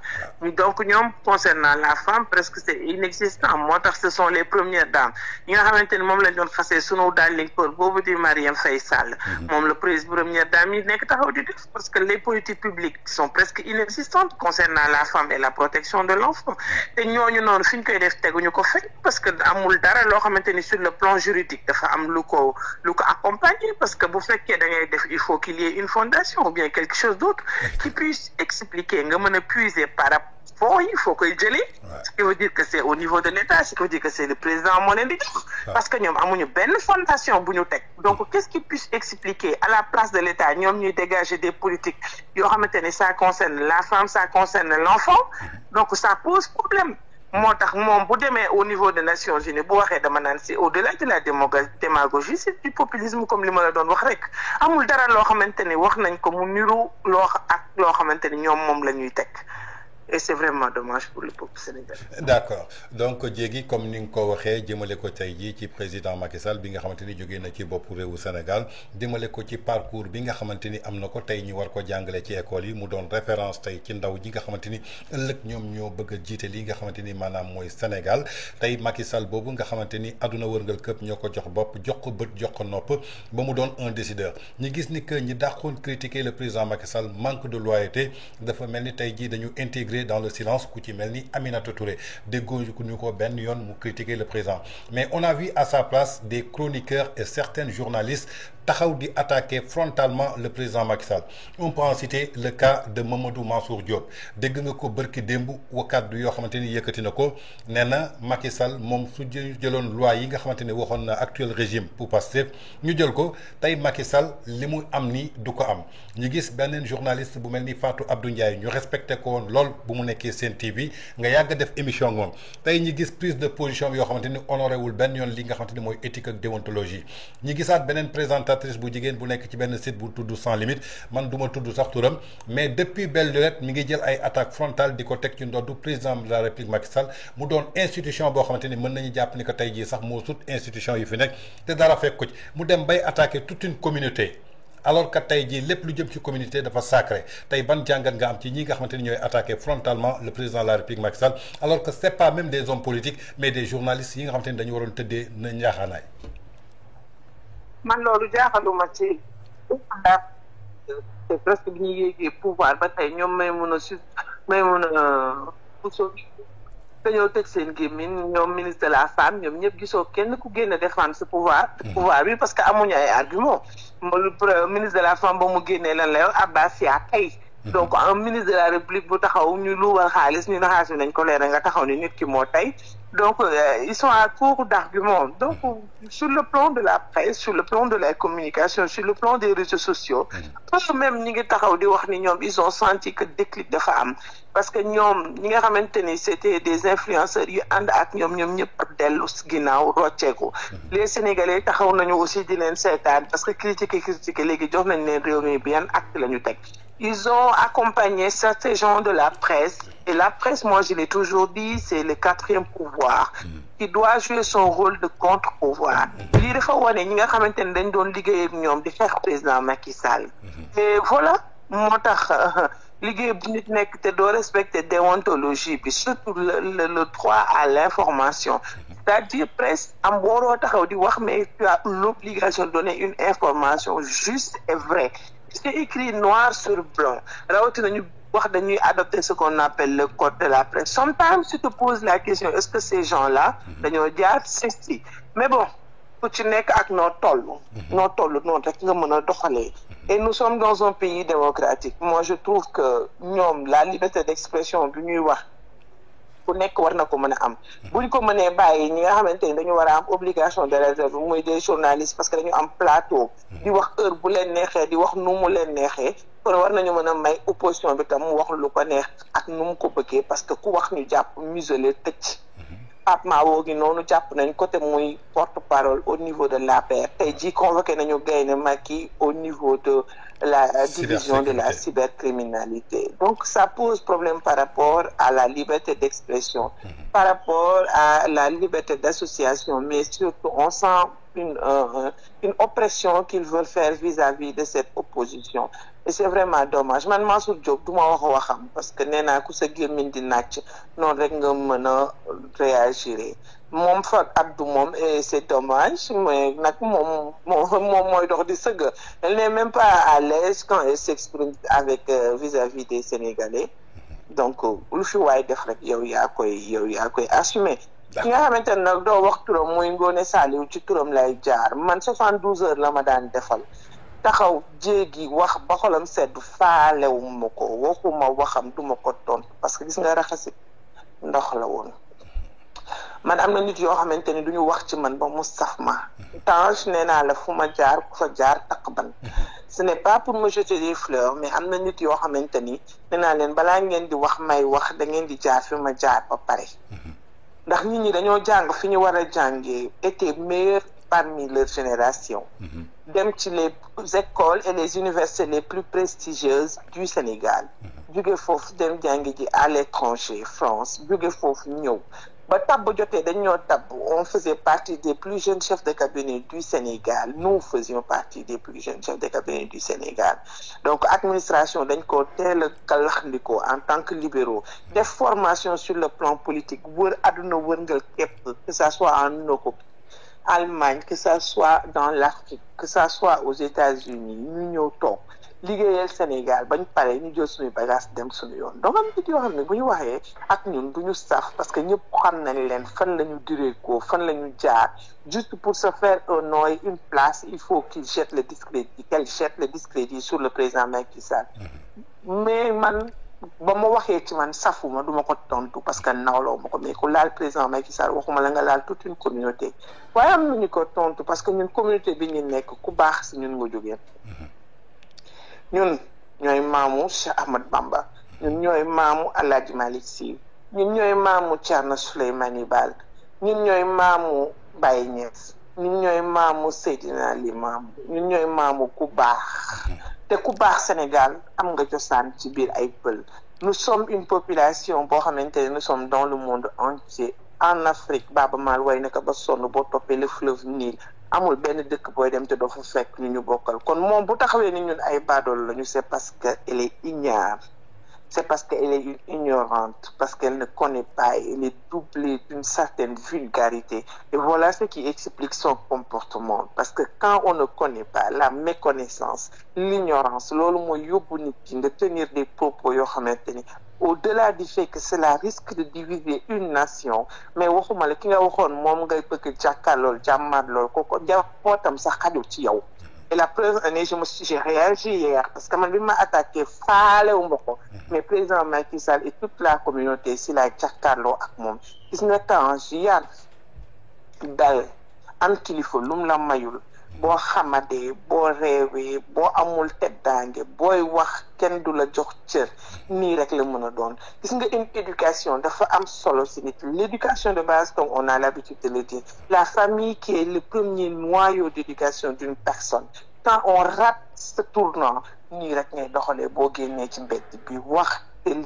donc ñoom concernant la femme presque c'est inexistant moo tax ce sont les premières dames ñi nga xamante ni moom lañ doon xasee sunu darling peur boobu di Marième Faye Sall moom la première dame yi nekk taxaw di def parce que les politiques publiques sont presque inexistantes concernant la femme et la protection de l'enfant te ñooñu noonu fi ñu koy def teguñu ko fekk parce que amul dara loo xamante ni sur le plan juridique dafa am lu ko accompagner parce que bu fekkee da ngay def il faut qu'il y ait une fondation ou bien quelque chose d'autre qui puisse expliquer nga mën a puiser par rapport il faut koy jëlee ce qui veut dire que c'est au niveau de l'État ce qui veut dire que c'est le président moo leen di jox parce que ñoom amuñu benn fondation bu ñu teg donc qu'est-ce qui puisse expliquer à la place de l'État ñoom ñuy dégager des politiques yoo xamante ne ça concerne la femme ça concerne l'enfant donc ça pose problème moo tax moom bu demee au niveau des Nations Unies bu waxee dama naan c'est au-delà de la démagogie c'est du populisme comme li ma la doon wax rek amul dara loo xamante ni wax nañ ko mu niru loo xamante ni ñoom moom la ñuy teg et c'est vraiment dommage pour le peuple sénégalais. D'accord donc jéegi comme ni nga ko waxee jëmale ko tey jii ci président Macky Sall bi nga xamante ni jógee na ci boppu réewu Sénégal jëmale ko ci parcours bi nga xamante ni am na ko tey ñu war ko jàngale ci école yi mu doon référence tey ci ndaw ji nga xamante ni ëllëg ñoom ñoo bëgg a jiite li nga xamante ni maanaam mooy Sénégal tey Macky Sall boobu nga xamante ni àdduna wërngal këpp ñoo ko jox bopp jox ko bët jox ko nopp ba mu doon un décideur ñu gis ni que ñi dàqoon critiquer le président Macky Sall manque de loyauté dafa mel ni tey jii dañu intégré dans le silence ku ci mel ni Aminata Touré déggoo ñu ko benn yoon mu critiquer le président mais on a vu à sa place des chroniqueurs et certains journalistes taxaw di attaquer frontalement le président Macky Sall on peut en citer le cas de Mamadou Mansour Diop dégg nga ko bërki démb wakaddu yoo xamante ni yëkkati na ko nee na Macky Sall moom su jëloon loi yi nga xamante ni waxoon na actuel régime pour Pastef ñu jël ko tey Macky Sall li mu am ni du ko am ñu gis beneen journaliste bu mel ni Fatou Abdou Ndiaye ñu respecté ko woon lool bu mu nekkee Sen TV nga yàgg def émission moom tey ñu gis prise de position yoo xamante ni honoré wul benn yoon li nga xamante ni mooy éthique ak déontologie ñu gisaat beneen présentatrice bu jigéen bu nekk ci benn site bu tudd Sans Limite man du ma tudd sax turam mais depuis belle lurette mi ngi jël ay attaques frontales di ko teg ci ndoddu président de la République Macky Sall mu doon institution boo xamante ni mën nañu jàpp ni que tey jii sax moo sut institution yi fi nekk te dara fekk ko ci mu dem bay attaquer toute une communauté alors que tey jii lépp lu jëm ci communauté dafa sacré tey ban jàngat nga am ci ñi nga xamante ni ñooy attaquer frontalement le président de la République Macky Sall alors que c'est pas même des hommes politiques mais des journalistes yi nga xamante ni dañu waroon tëddee na njaaxaanaay. man loolu jaaxaluma ci c'est presque bi ñu yéegee pouvoir ba tey ñoom may mun a dañoo tëj seen gémmiñ ñoom ministre de la femme ñoom ñëpp gisoo kenn ku génn défendre ce pouvoir bi parce que amuñu ay argument ministre de la femme ba mu génnee lan la wax Abbas Yaa tey donc un ministre de la République bu taxaw ñu luubal xaalis ñu ne xaalis bi nañ ko leeral nga taxaw ni nit ki moo tey donc ils sont à court d'arguments donc sur le plan de la presse sur le plan de la communication sur le plan des réseaux sociaux même ñi ngi taxaw di wax ni ñoom ils ont senti que déclic dafa am parce que ñoom ñi nga xamante ni c'était des influenceurs yu ànd ak ñoom ñëpp dellu ginnaaw rocceeku les Sénégalais taxaw nañu aussi di leen seetaan parce que critiquer léegi jox nañ leen réew mi bi yan acte la ñu teg ils ont accompagné certains gens de la presse et la presse moi je l'ai toujours dit c'est le quatrième pouvoir qui doit jouer son rôle de contre-pouvoir lii dafa wane ñi nga xamante ne dañ doon liggéey ak ñoom di xeex président Macky Sall et voilà moo tax liggéey bu nit nekk te doo respecter déontologie bi surtout le droit à l'information c'est-à-dire presse am waroo taxaw di wax mais tu as l'obligation de donner une information juste et vraie c'est écrit noir sur blanc rawatina ñu wax dañuy adopter ce qu'on appelle le code de la presse sometimes tu te poses la question est-ce que ces gens-là dañoo jaar si mais bon ku ci nekk ak noo toll noonu rek nga mën a doxalee et nous sommes dans un pays démocratique moi je trouve que ñoom la liberté d'expression bi ñuy wax ku nekk war na ko mën a am buñ ko mënee bàyyi ñi nga xamante ni dañu war a am obligation de réserve muy des journalistes parce que dañu am plateau di wax heure bu leen neexee di wax nu mu leen neexee kon war nañu mën a may opposition bi tam mu wax lu ko neex ak nu mu ko bëggee parce que ku wax ñu jàpp muselé tëj Pape Mawo gi noonu jàpp nañ côté muy porte-parole au niveau de l'APR tey jii convoqué nañu Gaynde Macky au niveau de la division de la cybercriminalité donc ça pose problème par rapport à la liberté d'expression par rapport à la liberté d'association mais surtout on sent une oppression qu'ils veulent faire vis-à-vis de cette opposition et c'est vraiment dommage man Mansour Diop du ma wax waxam parce que nee naa ku sa gémmiñ di nàcc noonu rek nga mën a réagir moom fa Abdou moom et c'est dommage mais nag moom mooy dox di sëgg elle n'est même pas à l'aise quand elle s'exprime avec vis-à-vis des Sénégalais donc lu fi waay def rek yow yaa koy assumer ki nga xamante ne nag doo wax turam muy Ngoné Saliou ci turam lay jaar man 72 heures la ma daan defal taxaw jéegi wax ba xolam sedd faalewuma ko waxuma waxam duma ko tontu parce que gis nga raxasi ndox la woon man am na nit yoo xamante ni duñu wax ci man ba mu saf ma Tange nee naa la fu ma jaar ku fa jaar takk ban ce n'est pas pour me jeter des fleurs mais am na nit yoo xamante ni nee naa leen balaa ngeen di wax may wax da ngeen di jaar fi ma jaar ba pare ndax nit ñi dañoo jàng fi ñu war a jàngee étaient meilleurs parmi leur génération dem ci les écoles et les universités les plus prestigieuses du Sénégal jóge foofu dem jàngi ji à l'étranger France jóge foofu ñëw ba tabb jotee dañ ñoo tabb on faisait partie des plus jeunes chefs de cabinet du Sénégal nous faisions partie des plus jeunes chefs de cabinet du Sénégal donc administration dañ ko teel a kalaxndikoo en tant que libéraux def formation sur le plan politique wër àdduna wërngal képp que ça soit en Europe Allemagne que ça soit dans l'Afrique que ça soit aux États-Unis ñu ñëw toog liggéeyal Sénégal bañ pare ñu jël suñuy bagage dem suñu yoon donc am nit yoo xam ne bu ñu waxee ak ñun duñu saf parce que ñëpp xam nañ leen fan la ñu diree ko fan la ñu jaar juste pour se faire un nom et une place il faut qu'elle jette le discrédit sur le président Macky Sall mais man ba ma waxee ci man safuma duma ko tontu parce que nawloo ma ko mais ku laal président Macky Sall waxuma la nga laal toute une communauté waaye am nañu ko tontu parce que ñun communauté bi ñu nekk ku baax si ñun nga jógee ñun ñooy maamu Cheikh Ahmad Bamba ñun ñooy maamu Alhaji Malick Sy ñun ñooy maamu Thierno Souleymane Baal ñun ñooy maamu Baye Niass ñun ñooy maamu Seydina Limamou ñun ñooy maamu ku baax te ku baax Sénégal am nga cosaan ci biir ay pël nous sommes une population boo xamante ne nous sommes dans le monde entier en Afrique Baaba Maal way naka ba sonn boo toppee le fleuve Nil amul benn dëkk booy dem te doo fa fekk ñu bokkal kon moom bu taxawee ni ñun ay baadool lañu c'est parce que elle est ignare c'est parce qu'elle est une ignorante parce qu'elle ne connaît pas elle est doublée d'une certaine vulgarité et voilà ce qui explique son comportement parce que quand on ne connaît pas la méconnaissance l'ignorance loolu mooy yóbbu nit ki nga tenir des propos yoo xamante ni au-delà du fait que cela risque de diviser une nation mais waxuma la ki nga waxoon moom ngay bëgg jàkkaarlool jàmmarlool kooku njabootam sax xajul ci yow. Et la preuve en est, j'ai réagi hier parce que man bi ma attaqué faalewu ma ko mais président Macky Sall et toute la communauté si la jàkkaarloo ak moom gis nga temps yar dal am kilifa lum la mayul boo xamadee boo réewee boo amul teddaange booy wax kenn du la jox cër nii rek la mën a doon gis nga une éducation dafa am solo si nit l'éducation de base comme on a l'habitude de le dire la famille qui est le premier noyau d'éducation d'une personne quand on rate ce tournant nii rek ngay doxalee boo génnee ci mbedd bi wax tell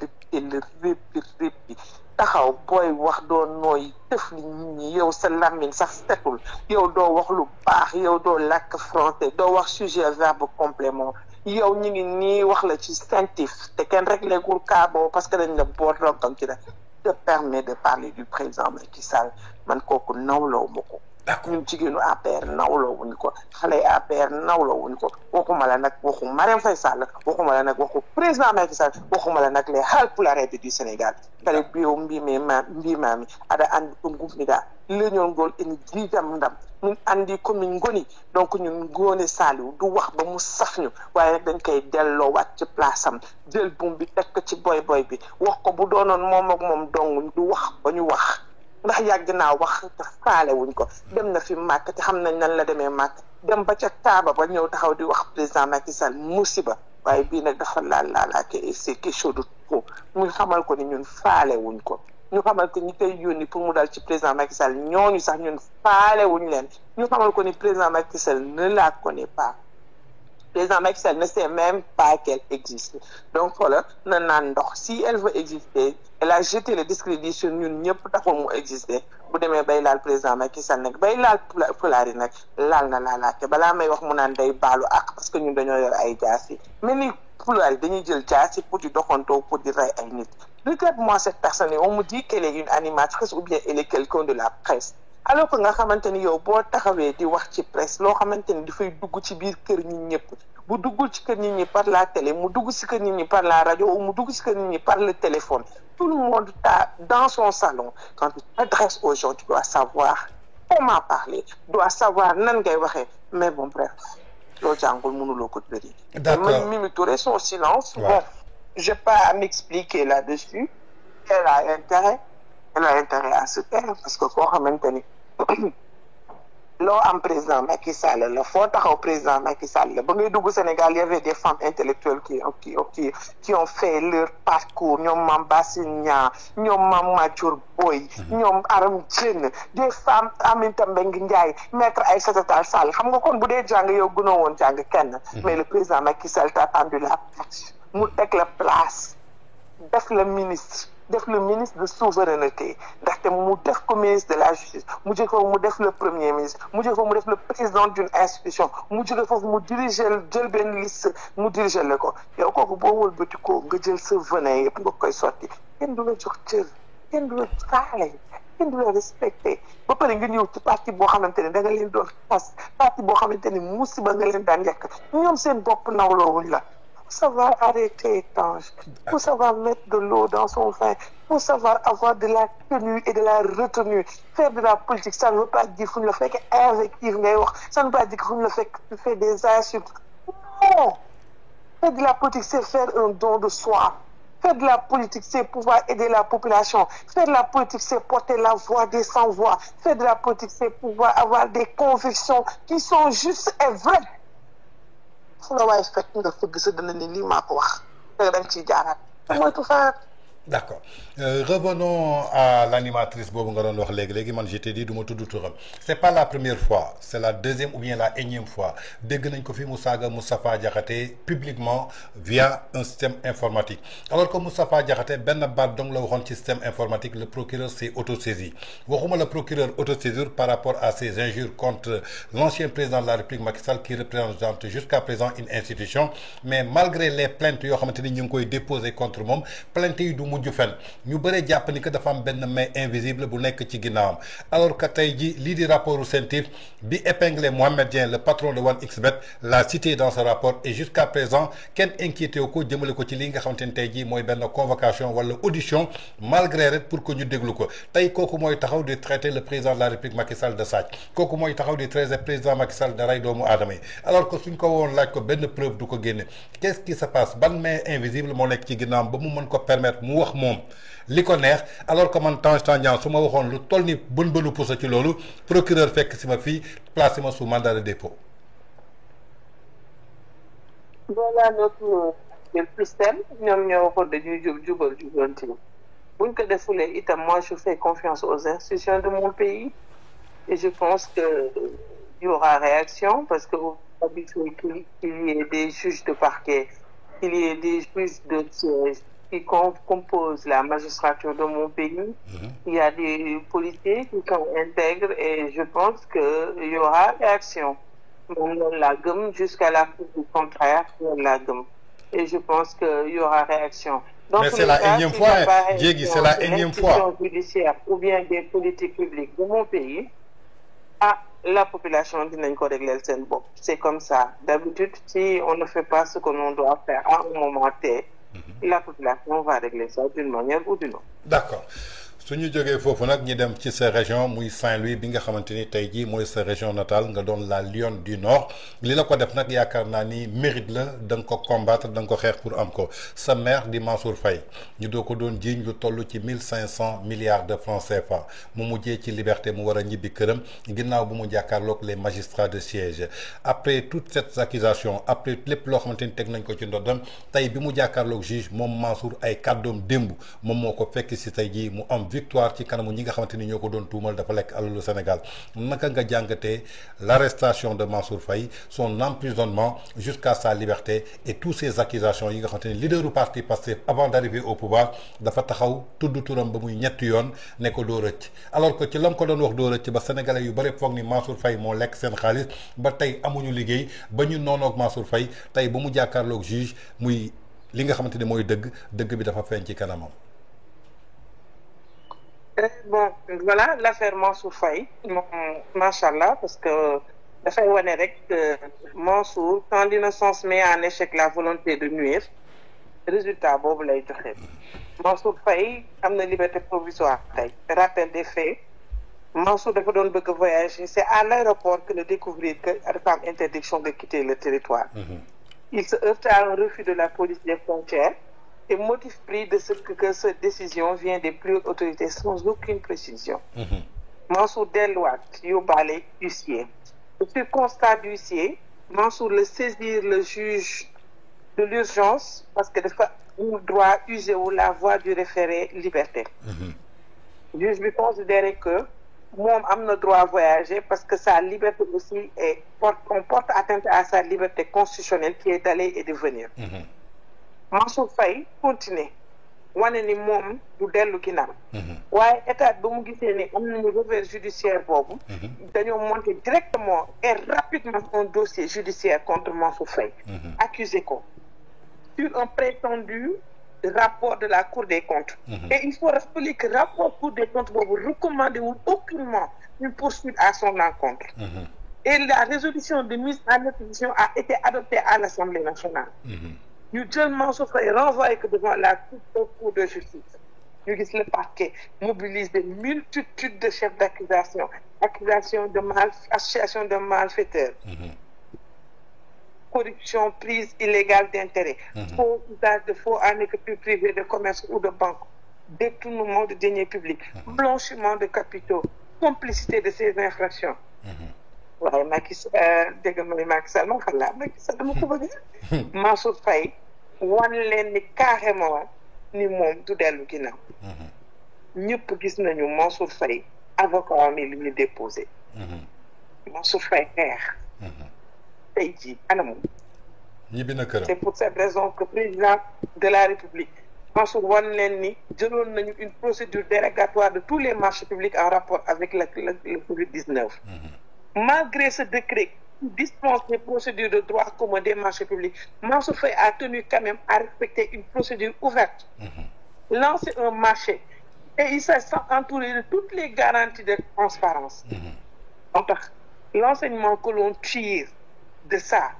réppi taxaw booy wax doo nooy tëf li nit ñi yow sa làmmiñ sax setul yow doo wax lu baax yow doo làkk français doo wax sujet verbe complément yow ñu ngi nii wax la ci sentif te kenn rek léegul cas boobu parce que dañ la boot roggam ci def te permet de parler du président Macky Sall man kooku nawloo ma ko ñun jigéenu APR nawloo wuñu ko xale APR nawloo wuñu ko waxuma la nag waxu Marème Faye Sall waxuma la nag waxu président Macky Sall waxuma la nag les Haalpulaar du Sénégal kala biyo mbimami aɗa andi ko gummiɗa leñol ngol ene jiijam ndam min andi komin goni donc ñun Ngoné Saliou du wax ba mu saf ñu waaye nag dañ koy delloo waat ci place am jël buum bi teg ko ci boy bi wax ko bu doonoon moom ak moom dong du wax ba ñu wax ndax yàgg naa wax te faale wuñ ko dem na fi màkk te xam nañ nan la demee màkk dem ba ca Kaaba ba ñëw taxaw di wax président Macky Sall musiba waaye bii nag dafa laalaake et c'est quelque chose de trop muy xamal ko ni ñun faale wuñ ko ñu xamal ko ñi koy yónni pour mu dal ci président Macky Sall ñooñu sax ñun faale wuñ leen ñu xamal ko ni président Macky Sall ne la connaît pas président Macky Sall ne sait même pas qu'elle existe donc voilà na naan ndox si elle veut exister elle a jeté le discrédit sur ñun ñëpp taxul mu exister bu demee bay laal président Macky Sall nag bay laal pulaar yi nag laal na laalaate balaa may wax mu naan day baalu ak parce que ñun dañoo yor ay jaas yi mais ni pulaar yi dañuy jël jaas yi pour di doxantoo pour di rey ay nit regarde-moi cette personne on me dit qu'elle est une animatrice ou bien elle est quelqu'un de la presse alors que nga xamante ni yow boo taxawee di wax ci presse loo xamante ni dafay dugg ci biir kër ñi ñëpp bu duggul ci kër nit ñi par la télé mu dugg ci kër nit ñi par la radio ou mu dugg ci kër nit ñi par le téléphone tout le monde t'a dans son salon quand tu t'adresses aux gens tu dois savoir comment parler dois savoir nan ngay waxee mais bon bref loo jàngul mënuloo ko bëri. D'accord. Mimi Touré son silence. Ouais. Bon j'ai pas à m'expliquer là-dessus. Elle a intérêt à se taire parce que koo xamante ni loo am président Macky Sall la foo taxaw président Macky Sall la ba ngay dugg Sénégal il y avait des femmes intellectuelles qui ont fait leur parcours ñoom Mame Bassine Niang ñoom Mame Madior Boye ñoom Aram Diène des femmes Aminata Mbengue Ndiaye maître Aïssata Tall Sall xam nga kon bu dee jàng yow gënoo woon jàng kenn mais le président Macky Sall t'a tendu la place mu teg la place def le ministre de souveraineté ndaxte mu def ko ministre de la justice mu jóge foofu mu def le premier ministre mu jóge foofu mu def le président d'une institution mu jóge foofu mu diriger jël benn liste mu diriger la ko yow kooku boo wëlbati ko nga jël sa venin yëpp nga koy sotti kenn du la jox cër kenn du la faale kenn du la respecté ba pare nga ñëw ci parti boo xamante ne da nga leen doon xas parti boo xamante ne musiba nga leen daan yekk ñoom seen bopp nawloowuñ la. Il faut savoir arrêter, Tange. Il faut savoir mettre de l'eau dans son vin. Il faut savoir avoir de la tenue et de la retenue. Faire de la politique, ça ne veut pas dire qu'il ne fait qu'invective. Ça ne veut pas dire qu'il ne fait que faire des insultes. Non! Faire de la politique, c'est faire un don de soi. Faire de la politique, c'est pouvoir aider la population. Faire de la politique, c'est porter la voix des sans-voix. Faire de la politique, c'est pouvoir avoir des convictions qui sont justes et vraies. D'accord. Revenons à l'animatrice boobu nga doon wax léegi man je t'ai dit du ma tudd turam c'est pas la première fois c'est la deuxième ou bien la énième fois dégg nañ ko fi mu saaga Moustapha Diakhaté publiquement via un système informatique alors que Moustapha Diakhaté benn baat dong la waxoon ci système informatique le procureur s'est autosaisi waxuma le procureur autosaisir par rapport à ses injures contre l'ancien président de la République Macky Sall qui représente jusqu'à présent une institution mais malgré les plaintes yoo xamante ni ñu ngi koy déposer contre moom plainte yi du mujj fen ñu bëree jàpp ni que dafa am benn main invisible bu nekk ci ginnaawam alors que tey ji lii di rapport CENTIF bi épinglé Mohamed Dieng le patron de 1xBet l'a cité dans ce rapport et jusqu'à présent kenn inquiété wu ko jëmale ko ci li nga xamante ni tey jii mooy benn convocation wala audition malgré rek pour que ñu déglu ko tey kooku mooy taxaw di traiter le président de la République Macky Sall de sàcc kooku mooy taxaw di traiter président Macky Sall de rey doomu aadama yi alors que suñ ko woon laaj ko benn preuve du ko génne qu'est-ce qui se passe ban main invisible moo nekk ci ginnaawam ba mu mën ko permettre mu wax moom li ko neex alors que man Tange Tandian su ma waxoon lu toll ni bënu pusa ci loolu procureur fekk si ma fii placé ma sous mandat de dépôt. Voilà notre système ñoom ñoo waxoon dañuy jubal jubanti buñ ko defulee itam moi je fais confiance aux institutions de mon pays et je pense que il y aura réaction parce que habitué qu'il y ait des juges de parquet, qu'il y ait des juges de siège qui composent la magistrature de mon pays. Il y a des policiers qui sont intègres et je pense qu'il y aura réaction. On la gomme jusqu'à la fin du contraire, on la gomme. Et je pense qu'il y aura réaction. Donc, mais c'est la énième fois, Diégui, c'est la énième fois. Judiciaire ou bien des politiques publiques de mon pays, la population dinañ ko régler seen bopp. C'est comme ça. D'habitude, si on ne fait pas ce que l'on doit faire à un moment T, la population va régler ça d'une manière ou d'une autre. D'accord. suñu jógee foofu nag ñi dem ci sa région muy Saint-Louis bi nga xamante ni tey jii mooy sa région natale nga doon la Lionne du Nord li la ko def nag yaakaar naa ni mérite la da nga ko combattre da nga ko xeex pour am ko sa maire di Mansour Faye ñu doo ko doon jiiñ lu toll ci 1500 milliards de francs CFA mu mujjee ci liberté mu war a ñibbi këram ginnaaw bu mu jàkkaarloog les magistrats de siège après toutes ces accusations après lépp loo xamante ni teg nañ ko ci ndoddam tey bi mu jàkkaarloog juge moom Mansour ay kàddoom démb moom moo ko fekk si tey jii mu am victoire ci kanamu ñi nga xamante ni ñoo ko doon tuumal dafa lekk alalu Sénégal naka nga jàngatee l'arrestation de Mansour Faye son emprisonnement jusqu'à sa liberté et toutes ces accusations yi nga xamante ni leaderu parti Pastef avant d'arriver au pouvoir dafa taxaw tudd turam ba muy ñetti yoon ne ko doo rëcc alors que ci lam ko doon wax doo rëcc ba sénégalais yu bëri foog ni Mansour Faye moo lekk seen xaalis ba tey amuñu liggéey ba ñu noonoog Mansour Faye tey ba mu jàkkaarloog juge muy li nga xamante ni mooy dëgg bi dafa feeñ ci kanamam. Bon, voilà l'affaire Mansour Faye, machallah, parce que dafay wane rek Mansour, quand l'innocence met en échec la volonté de nuire, résultat boobu lay joxe. Mansour Faye am na liberté provisoire tey. Rappel des faits, Mansour dafa doon bëgg voyager, c'est à l'aéroport que de découvrir que dafa am interdiction de quitter le territoire. Il se heurte à un refus de la police des frontières. Et motif pris de ce que cette décision vient des plus hautes autorités sans aucune précision. Mansour delluwaat yóbbaale huissier. Sur constat d'huissier, Mansour le saisir le juge de l'urgence parce que dafa am droit user wu la voie du référé liberté. Juge bi considéré que moom am na droit voyager parce que sa liberté aussi on porte atteinte à sa liberté constitutionnelle qui est d'aller et de venir. Mansour Faye continuer wane ni moom du dellu ginnaaw waaye état ba mu gisee ni am nañu revers judiciaire boobu dañoo monter directement et rapidement un dossier judiciaire contre Mansour Faye accusé ko sur un prétendu rapport de la Cour des comptes et il faut rappeler que rapport Cour des comptes boobu recommandé wul aucunement une poursuite à son encontre et la résolution de mise en accusation a été adoptée à l'Assemblée nationale. Ñu jël Mansour Faye renvoyé que devant la Cour de justice. Ñu gis le parquet mobilise des multitudes de chefs d'accusation, association de malfaiteurs, corruption, prise illégale d'intérêt, faux usage de faux en écriture privée de commerce ou de banque, détournement de deniers publics, blanchiment de capitaux, complicité de ces infractions. waaye Macky dégg nga Macky Sall man xam naa Macky Sall dama ko bëgg Mansour Faye wan leen ni carrément ni moom du dellu ginnaaw ñëpp gis nañu Mansour Faye avocat am li ñu déposé Mansour Faye xeex tey jii anamu ñibbi na këram. C'est pour cette raison que président de la République Mansour wan leen ni jëloon nañu une procédure dérogatoire de tous les marchés publics en rapport avec le Covid-19. Malgré ce décret qui dispense les procédures de droit commun des marchés publics, Mansour Faye a tenu quand même à respecter une procédure ouverte lancer un marché et il s'est entouré de toutes les garanties de transparence. Donc, l'enseignement que l'on tire de ça,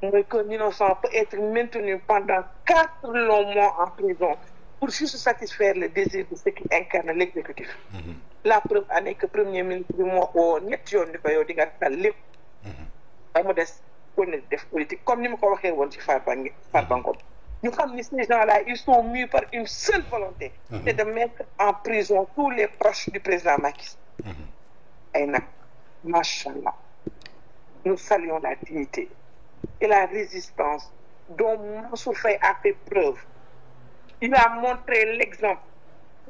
c'est qu'un innocent peut être maintenu pendant 4 longs mois en prison pour juste satisfaire le désir de ceux qui incarnent l'exécutif. La preuve en est que le Premier ministre du mois au Nation de Koyo di Gatal lépp ba mu des ko ne def politique comme ni ma ko waxee woon ci Farba Ngom ñu xam ni ces gens-là ils sont mus par une seule volonté, c'est de mettre en prison tous les proches du président Macky Sall. Et nag machallah, nous saluons la dignité et la résistance dont Mansour Faye a fait preuve. Il a montré l'exemple,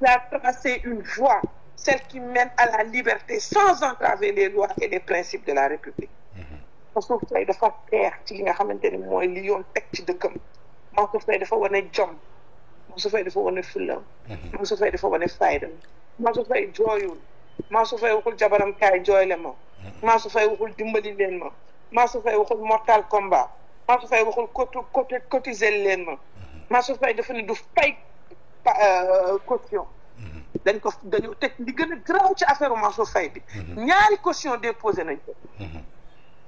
il a tracé une voie, celle qui mène à la liberté sans entraver les lois et les principes de la République. Mansour Faye dafa xeex ci li nga xamante ni mooy li yoon teg ci dëkkam. Mansour Faye dafa wane jom, Mansour Faye dafa wane fulla, Mansour Faye dafa wane fayda, Mansour Faye jooyul, Mansour Faye waxul jabaram kaay jooyle ma, Mansour Faye waxul dimbali leen ma, Mansour Faye waxul mortal combat, Mansour Faye waxul cotiser leen ma, Mansour Faye dafa ne du fay caution. dañu teg li gën a garaaw ci affaire Mansour Faye bi. ñaari caution déposé nañ ko.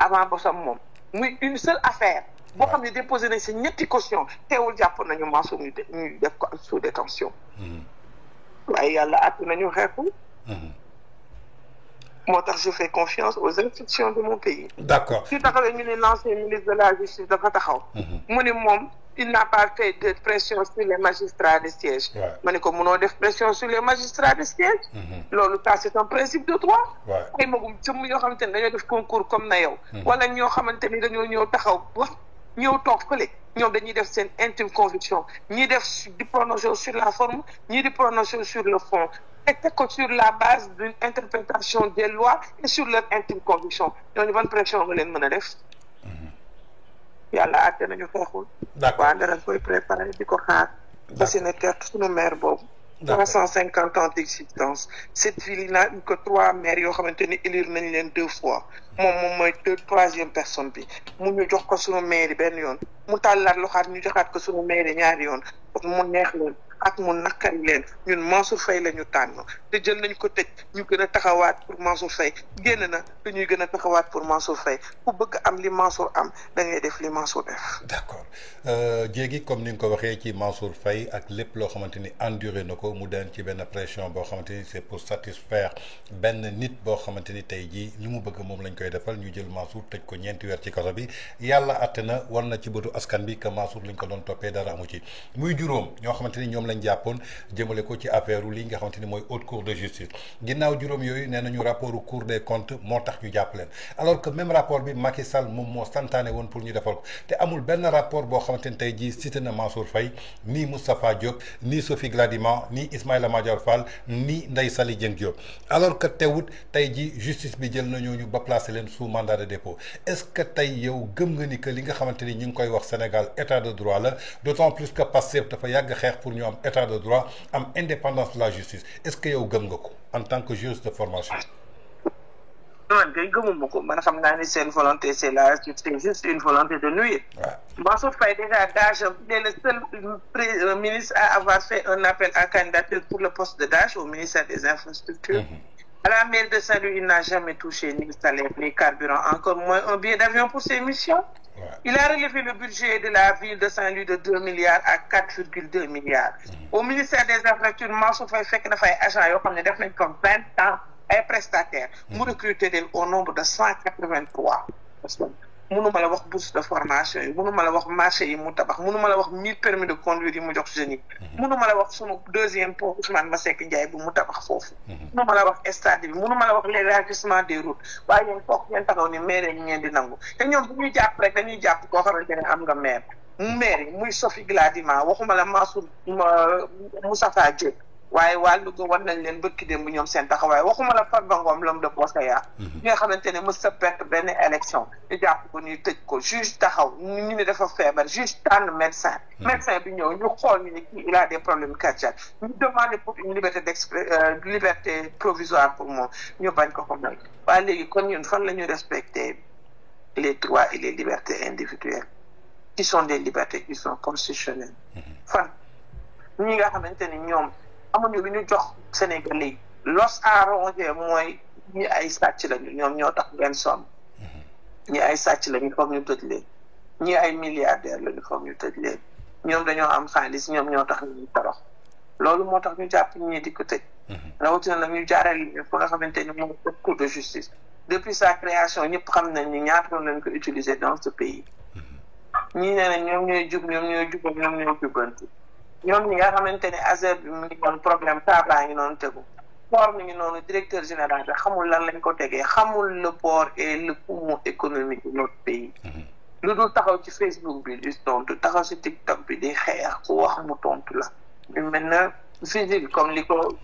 avant bosam moom muy une seule affaire. boo xam ne déposé nañ si ñetti caution teewul jàpp nañu Mansour ñu def ko sous détention. waaye yàlla àtt nañu xeexu. moo tax je fais confiance aux institutions de mon pays. D'accord. su taxawee ñu ne l'ancien ministre de la justice dafa taxaw. mu ne moom il n'a pas fait de pression sur les magistrats de siège. ma ne ko mënoo def pression sur les magistrats de siège. loolu ça c'est un principe de droit. ay magum jëmm yoo xamante ne dañoo def concours comme na yow. wala ñoo xamante ni dañoo ñëw taxaw wax ñëw toog fële ñoom dañuy def seen intime conviction ñii def di prononcer sur la forme ñii di prononcer sur le fond. Et sur la base d'une interprétation des lois et sur leur intime conviction. ñooñu ban pression nga leen mën a def. yàlla àtte nañu xeexul. d'accord waaye danañ koy préparer di ko xaar. parce que ne terre suñu maire boobu. 350 ans d'existence. cette ville n'a eu que 3 maires yoo xamante ni élire nañ leen 2 fois. moom mooy 3e personne bi. mu ñu jox ko suñu maire benn yoon. mu tàllaat loxaat ñu joxaat ko suñu maire ñaari yoon. parce que mu neex leen. ak mu nakari leen ñun Mansour Faye la ñu tànn te jël nañ ko tëj ñu gën a taxawaat pour Mansour Faye génn na te ñuy gën a taxawaat pour Mansour Faye ku bëgg am li Mansour am da ngay def li Mansour def. d'accord jéegi comme ni nga ko waxee ci Mansour Faye ak lépp loo xamante ni enduré na ko mu den ci benn pression boo xamante ni c'est pour satisfaire benn nit boo xamante ni tey jii li mu bëgg moom lañ koy defal ñu jël Mansour tëj ko 4 weer ci kaso bi yàlla àtte na war na ci bëtu askan bi que Mansour liñ ko doon toppee dara amu ci muy juróom ñoo xamante ni ñoom lañ jàppoon jëmale ko ci affaire li nga xamante ni mooy haute cour de justice ginnaaw juróom yooyu nee nañu rapport cour des comptes moo tax ñu jàpp leen alors que même rapport bi Macky Sall moom moo santaane woon pour ñu defal ko te amul benn rapport boo xamante ni tey jii cité na Mansour Faye ni Moustapha Diop ni Sophie Gladima ni Ismaïla Madior Fall ni Ndeye Saly Dieng Diop alors que teewut tey jii justice bi jël na ñooñu ba placer leen sous mandat de dépôt est-ce que tey yow gëm nga ni que li nga xamante ni ñu ngi koy wax Sénégal état de droit la d'autant plus que Pastef dafa yàgg xeex pour ñu am état de droit am indépendance de la justice est-ce que yow gëm nga ko en tant que juriste de formation. man kay gëmuma ko man xam naa ni seen volonté c'est juste une volonté de nuire. Mansour Faye déjà DAGE il est le seul ministre à avoir fait un appel à candidature pour le poste de DAGE au ministère des infrastructures. À la mairie de Saint-Louis, il n'a jamais touché ni le salaire, ni carburant, encore moins un billet d'avion pour ses missions. Il a relevé le budget de la ville de Saint-Louis de 2 milliards à 4,2 milliards. Au ministère des infrastructures, Mansour Faye fekk na fay agents yoo xam ne def nañ ko 20 ans ay prestataires. mu recruté leen au nombre de 183 personnes. mënuma la wax bourse de formation yi mënuma la wax marché yi mu tabax mënuma la wax 1000 permis de conduire yi mu jox jeunes yi. mënuma la wax sunu 2e pont Ousmane Masseck Ndiaye bu mu tabax foofu. mënuma la wax stade bi mënuma la wax l'élargissement des routes waaye yéen foog ngeen taxaw ni maire yi ngeen di nangu te ñoom bu ñuy jàpp rek dañuy jàpp koo xamante ne am nga maire. maire yi muy Sophie Gladima waxuma la Mansour Moustapha Diop waaye wàllu go war nañ leen bëkki démb ñoom seen taxawaay waxuma la Farba Ngom l'homme de Boskaya ñi nga xamante ne mës sa perte benn élection ñu jàpp ko ni tëj ko juge taxaw ñu ne dafa feebar juge tànn médecin bi ñëw ñu xool ñu ne kii il a des problèmes cardiaques ñu demandé pour une liberté provisoire pour moom ñu bañ ko may waaye léegi kon ñun fan la ñu respecter les droits et les libertés individuelles qui sont des libertés qui sont constitutionnelles fan ñi nga xamante ni ñoom amuñu lu ñu jox Sénégalais los arrangé mooy ñi ay sàcc lañu ñoom ñoo tax ngeen sonn ñi ay sàcc lañu foog ñu tëj leen ñi ay milliardaires lañu foog ñu tëj leen ñoom dañoo am xaalis ñoom ñoo tax ñu torox loolu moo tax ñu jàpp ñi di ko tëj rawatina nag ñu jaareel fa nga xamante ni moom cour de justice depuis sa création ñëpp xam nañ ni ñaata lañ ko utiliser dans ce pays ñii nee na ñoom ñooy jub ñoom ñooy jubal ñoom ñooy jubanti ñoom ñi nga xamante ne ASER bi mu ngi doon problème taabaa ngi noonu tegu port mi ngi noonu directeur général bi xamul lan lañ ko tegee xamul le port et le poumon économique de notre pays lu dul taxaw ci Facebook bi di tontu taxaw ci TikTok bi di xeex ku wax mu tontu la ñu mel na physique comme li ko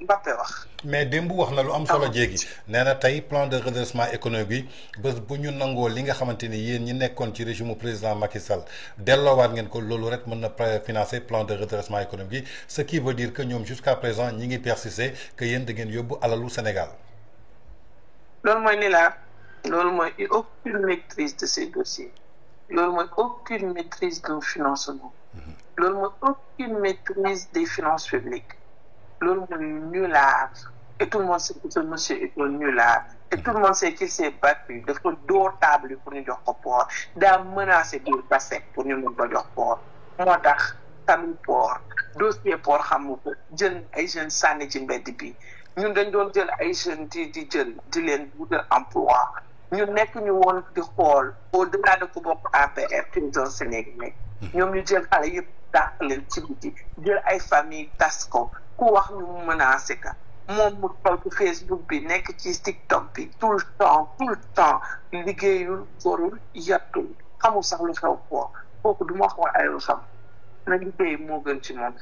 Mbappé wax. mais démb wax na lu am solo jéegi nee na tey plan de redressement économique bi bés bu ñu nangoo li nga xamante ni yéen ñi nekkoon ci régime président Macky Sall delloowaat ngeen ko loolu rek mën na financer plan de redressement économique bi ce qui veut dire que ñoom jusqu'à présent ñi ngi persister que yéen da ngeen yóbbu alalu Sénégal. loolu mooy ni la loolu mooy aucune maîtrise de ces dossiers loolu mooy aucune maîtrise du financement loolu mooy aucune maîtrise des finances publiques. loolu mooy nulard et tout le monde sait que ce monsieur est un nulard et tout le monde sait qu'il s'est battu dafa door table pour ñu jox ko port daa menacé biir Basek pour ñu mën ko jox port moo tax tamit port dossier port xamu ko jël ay jeunes sànni ci mbedd bi ñun dañ doon jël ay jeunes di jël di leen wutal emploi ñu nekk ñu woon di xool au delà de ku bokk APR président Sénégal ñoom ñu jël xale yëpp dàq leen ci biti jël ay famille tas ko ku wax ñu mu menacé ka moom mu toog ci Facebook bi nekk ci TikTok bi tout le temps liggéeyul gorul yattul xamul sax lu xew kooku du ma xool ay lu xam na liggéey moo gën ci moom.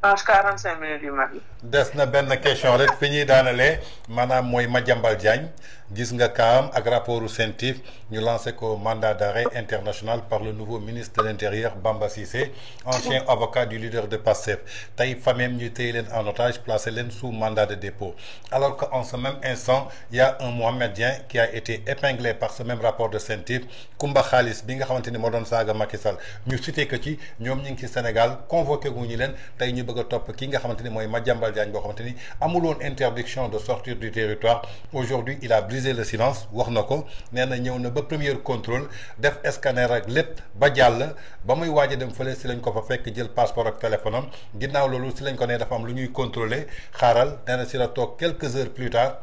45 minutes yu mag yi. des na benn question rek fi ñuy daanalee maanaam mooy Madiambal Diagne gis nga kaam ak rapportu CENTIF ñu lancé ko mandat d'arrêt international par le nouveau ministre de l'Intérieur Bamba Cissé ancien avocat du leader de PASTEF tey famille ñu téye leen en otage placé leen sous mandat de dépôt alors que en ce même instant il y a un Mohamed Dieng qui a été épinglé par ce même rapport de CENTIF Kumba Xaalis bi nga xamante ni moo doon saaga Macky Sall ñu cité que ci ñoom ñu ngi ci Sénégal convoqué gu ñu leen tey ñu bëgg a topp ki nga xamante ni mooy Madiambal Diagne boo xamante ni amul woon interdiction de sortir du territoire aujourd'hui il a brisé le silence wax na ko nee na ñëw na ba premier contrôle def scanner ak lépp ba jàll ba muy waaj a dem fële si lañ ko fa fekk jël passeport ak téléphone am ginnaaw loolu si lañ ko ne dafa am lu ñuy contrôler xaaral nee na si la toog quelques heures plus tard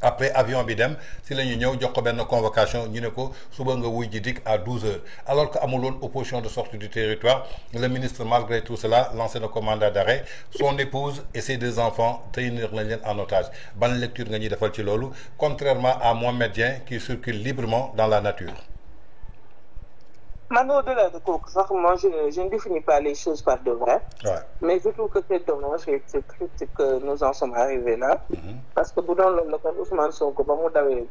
après avion bi dem si la ñu ñëw jox ko benn convocation ñu ne ko suba nga wuy ji dik à 12h alors que amul woon opposition de sortie du territoire le ministre malgré tout cela lancé na ko mandat d'arrêt son épouse et ses 2 enfants tenir nañ leen en otage ban lecture nga ñuy defal ci loolu contrairement à Mohamed Dieng qui circule librement dans la nature. Man, au-delà de quoi, moi, je ne définis pas les choses par de vrai. Ouais. Mais je trouve que c'est dommage et c'est triste que nous en sommes arrivés là. Parce que bu doon loolu la kon Ousmane Sonko ba mu dawee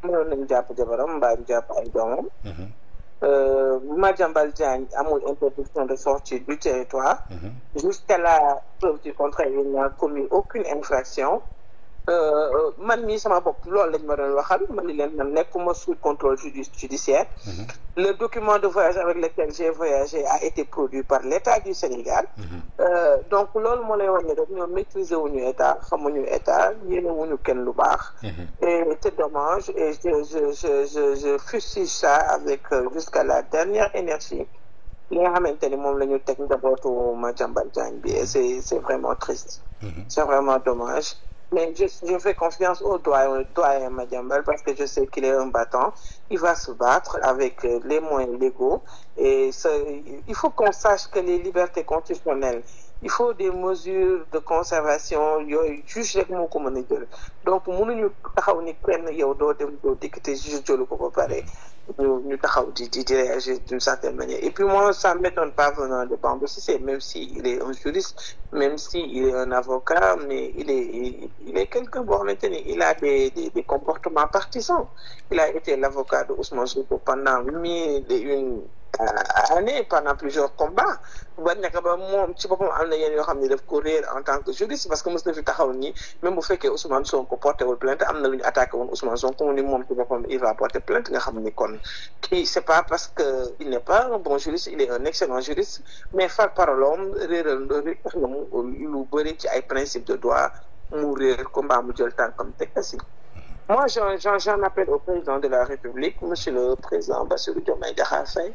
mënoon nañu jàpp jabaram mbaa ñu jàpp ay doomam. Madiambal Diagne amul interdiction de sortie du territoire. Jusqu'à la preuve du contraire, il n'a commis aucune infraction. Man mii sama bopp loolu lañ ma doon waxal man ni leen man nekkuma sous contrôle judiciaire. Le document de voyage avec lequel j'ai voyagé a été produit par l'État du Sénégal. Donc loolu moo lay wax ne rek ñoom maîtriser wuñu état xamuñu état yéene wuñu kenn lu baax. Et c'est dommage et je fustige ça avec jusqu'à la dernière énergie li nga xamante ni moom la ñu teg njabootu Madiambal Diagne bi et c'est vraiment triste. C'est vraiment dommage. Mais je fais confiance au doyen Madiambal parce que je sais qu'il est un battant. Il va se battre avec les moyens légaux. Et il faut qu'on sache que les libertés constitutionnelles, il faut des mesures de conservation yooyu juge rek moo ko mën a jël donc mënuñu taxaw ni kenn yow doo dem doo dikk te juge jëlu ko ba pare ñu taxaw di réagir d'une certaine manière. Et puis moi ça m'étonne pas venant de Bamba Cissé, même si il est un juriste, même si il est un avocat, mais il est quelqu'un boo xamante ni il a des comportements partisans. Il a été l'avocat de Ousmane Sonko pendant 1001 année pendant plusieurs combats ba nekk ba moom ci boppam am na yenn yoo xam ne daf ko réer en tant que juriste parce que mos na fi taxaw nii même bu fekkee Ousmane Sonko porté wul plainte am na lu ñu attaqué woon Ousmane Sonko mu ni moom ci boppam il va porter plainte nga xam ni kon kii c'est pas parce que il n'est pas un bon juriste il est un excellent juriste mais par parolom réeral tax na mu lu bëri ci ay principe de droit mu réer combat mu jël tànkam teg asi. Moi, j'en appelle au président de la République, monsieur le président Bassirou Diomaye Diakhar Faye,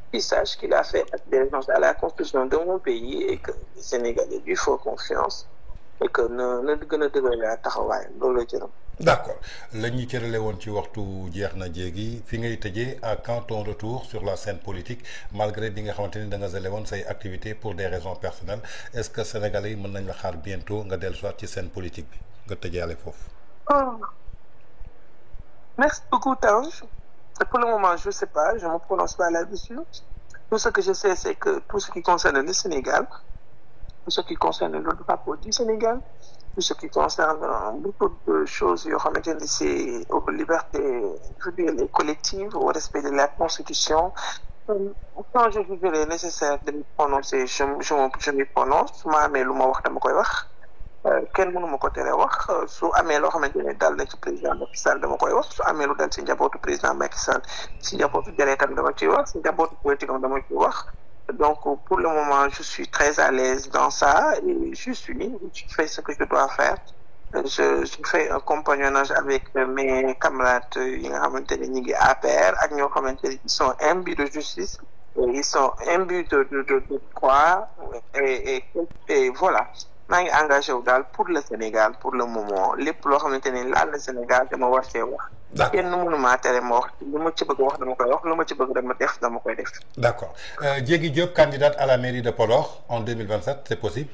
qu'il sache qu'il a fait adhésion à la constitution de mon pays et que les Sénégalais lui font confiance et que ne gën a dëgëral taxawaayam loolu la jërëm. D'accord la ñuy cërale woon ci waxtu jeex na jéegi fi ngay tëjee à quand ton retour sur la scène politique malgré bi nga xamante ni da nga zele woon say activités pour des raisons personnelles est-ce que Sénégalais yi mën nañ la xaar bientôt nga dellu soit ci scène politique bi nga tëjeale foofu. Merci beaucoup, Tange. Pour le moment, je ne sais pas, je ne me prononce pas là-dessus. Tout ce que je sais, c'est que tout ce qui concerne le Sénégal, tout ce qui concerne le drapeau du Sénégal, tout ce qui concerne beaucoup de choses, c'est aux libertés individuelles et collectives, au respect de la Constitution. Quand je jugerai nécessaire de me prononcer, je me prononce. Moi, mais le mot kenn mënu ma ko tere wax su amee loo xamante ne dal na ci président Macky Sall dama koy wax su amee lu dal ci njabootu président Macky Sall ci njabootu deretam dama ciy wax ci njabootu politique am dama ciy wax donc pour le moment je suis très à l'aise dans ça et je fais ce que je dois faire je fais un compagnonnage avec mes camarades yi nga xamante ne ñu ngi APR ak ñoo xamante ne ils sont imbus de justice ils sont imbus de droit et voilà. maa ngi engagé wu daal pour le Sénégal pour le moment lépp loo xamante ne laal na Sénégal dama war cee wax. d'accord kenn mënu maa tere ma wax lu ma ci bëgg wax dama koy wax lu ma ci bëgg dama koy def. d'accord Diégui Diop candidate à la mairie de Podor en 2027 c'est possible.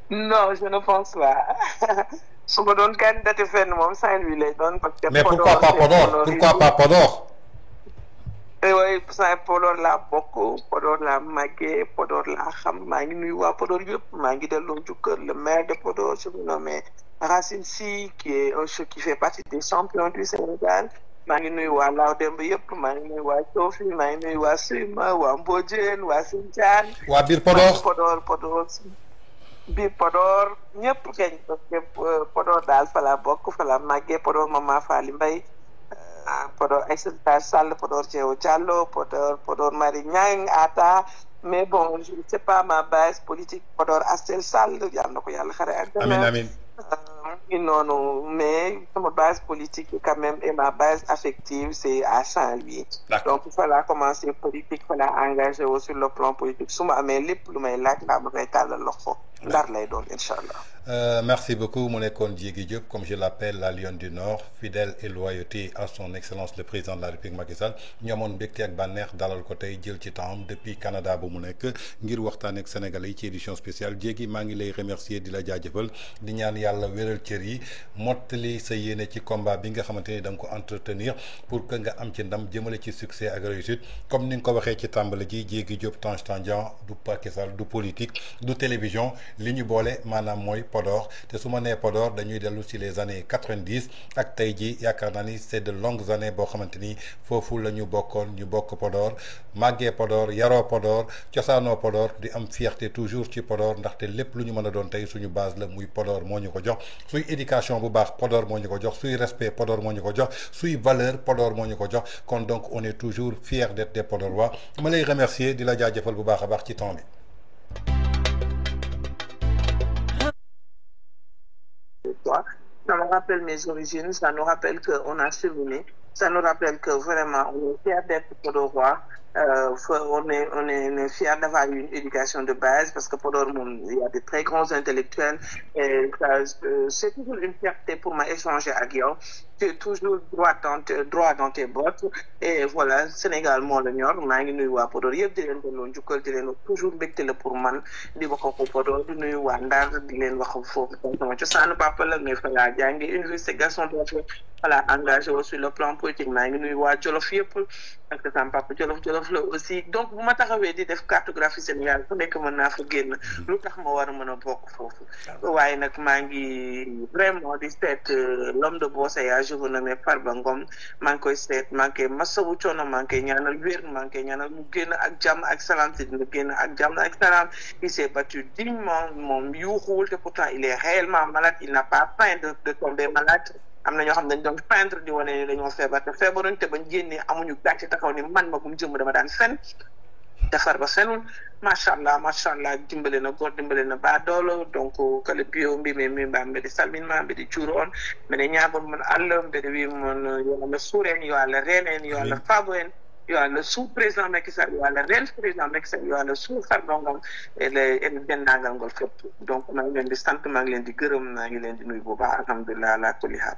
non je ne pense pas su ma doon candidate fenn moom Saint-Louis lay doon. parce que mais pourquoi pas Podor. oui Podor laa bokk Podor laa màggee Podor laa xam maa ngi nuyu waa Podor yëpp maa ngi delloo njukkal le maire de Podor je me nomme Racine Sy qui fait partie des champions du Sénégal maa ngi nuyu waa Law Demba yëpp maa ngi nuyu waa Toofi maa ngi nuyu waa Suyma waa Mbodiène waa Sintiane waa biir Podor biir Podor ñëpp keñ parce que Podor daal fa laa bokk fa laa màggee Podor Mama Faly Mbaye Podor Aïssata Sall Podor Diéwo Diallo Podor Marie Niang Atta mais bon je ne sais pas ma base politique Podor Astel Sall yal na ko yàlla xare ak amiin noonu mais sama base politique quand même et ma base affective c'est à Saint-Louis donc il fallait commencer politique il fallait engager wu sur le plan politique su ma amee lépp lu may laaj ma koy tàllal loxo ndar lay doon incha allah. Merci beaucoup mu nekkoon Diégui Diop comme je l'appelle la Lionne du Nord fidèle et loyauté à son excellence le président de la République Macky Sall ñu amoon mbégte ak bànneex dalal ko tey jël ci temps depuis Canada bu mu nekk ngir waxtaan ak Sénégalais yi ci édition spéciale Diégui maa ngi lay remercier di la jaajëfal di ñaan yàlla wéral cër yi mottali sa yéene ci combat bi nga xamante ni da nga ko entretenir pour que nga am ci ndam jëmale ci succès ak réussite comme ni nga ko waxee ci tàmbali ji Diégui Diop Tange Tandian du Macky Sall du politique du télévision li ñu boole maanaam mooy Podor te su ma nee Podor dañuy dellu ci les années 90 ak tey ji yaakaar naa ni c'est de longues années boo xamante ni foofu la ñu bokkoon ñu bokk Podor màggee Podor yaroo Podor cosaanoo Podor di am fierté toujours ci Podor ndaxte lépp lu ñu mën a doon tey suñu base la muy Podor moo ñu ko jox suy éducation bu baax Podor moo ñu ko jox suy respect Podor moo ñu ko jox suy valeur Podor moo ñu ko jox kon donc on est toujours fier d'être des Podorois ma lay remercier di la jaajëfal bu baax a baax ci temps bi. Ça nous rappelle mes origines, ça nous rappelle qu'on a cheminé, ça nous rappelle que vraiment on est fiers d'être Podorois, on est fiers d'avoir une éducation de base parce que Podor, il y a de très grands intellectuels et c'est toujours une fierté pour moi échanger avec eux. Tu es toujours droit dans tes bottes et voilà Sénégal moo la ñor maa ngi nuyu waa Podor yëpp di leen delloo njukkal di leen wax toujours mbégte la pour man di wax ko Podor di nuyu waa Ndar di leen wax foofu sama cosaanu papa la mais fa laa jàngi université Gaston Berger voilà engagé sur le plan politique maa ngi nuyu waa Jolof yëpp parce que sama papa Jolof photographe la aussi donc bu ma taxawee di def cartographie Sénégal fu nekk mën naa fa génn lu tax ma war a mën a bokk foofu waaye nag maa ngi vraiment di seet l'homme de Bossaya je vous nomme Farba Ngom maa ngi koy seet maa ngi koy masawu coono maa ngi koy ñaanal wér maa ngi koy ñaanal mu génn ak jàmm ak salaam te dina génn ak jàmm ak salaam il s'est battu dignement moom yuuxuwul te pourtant il est réellement malade il n'a pas faim de tomber malade am na ñoo xam ne dañ doon feindre di wane ne dañoo feebar te feebaruñ te bañ génnee amuñu gàcce taxaw ni man ma gum jëmm dama daan fen defar ba fenul macha allah dimbale na góor dimbale na ba doolo donc kala bio mbimi mimba mbeɗe salminma mbeɗe juuro on mbeɗe ñaagol mon Allah mbeɗe wi mon yo Allah suur en yo Allah reen en yo Allah faabo en yo Allah suur président Macky Sall yo Allah reen président Macky Sall yo Allah suur Farba Ngom en dendagal ngol fof donc maa ngi leen di sant maa ngi leen di gërëm maa ngi leen di nuyu bu baax alhamdulilah ala kulli haal.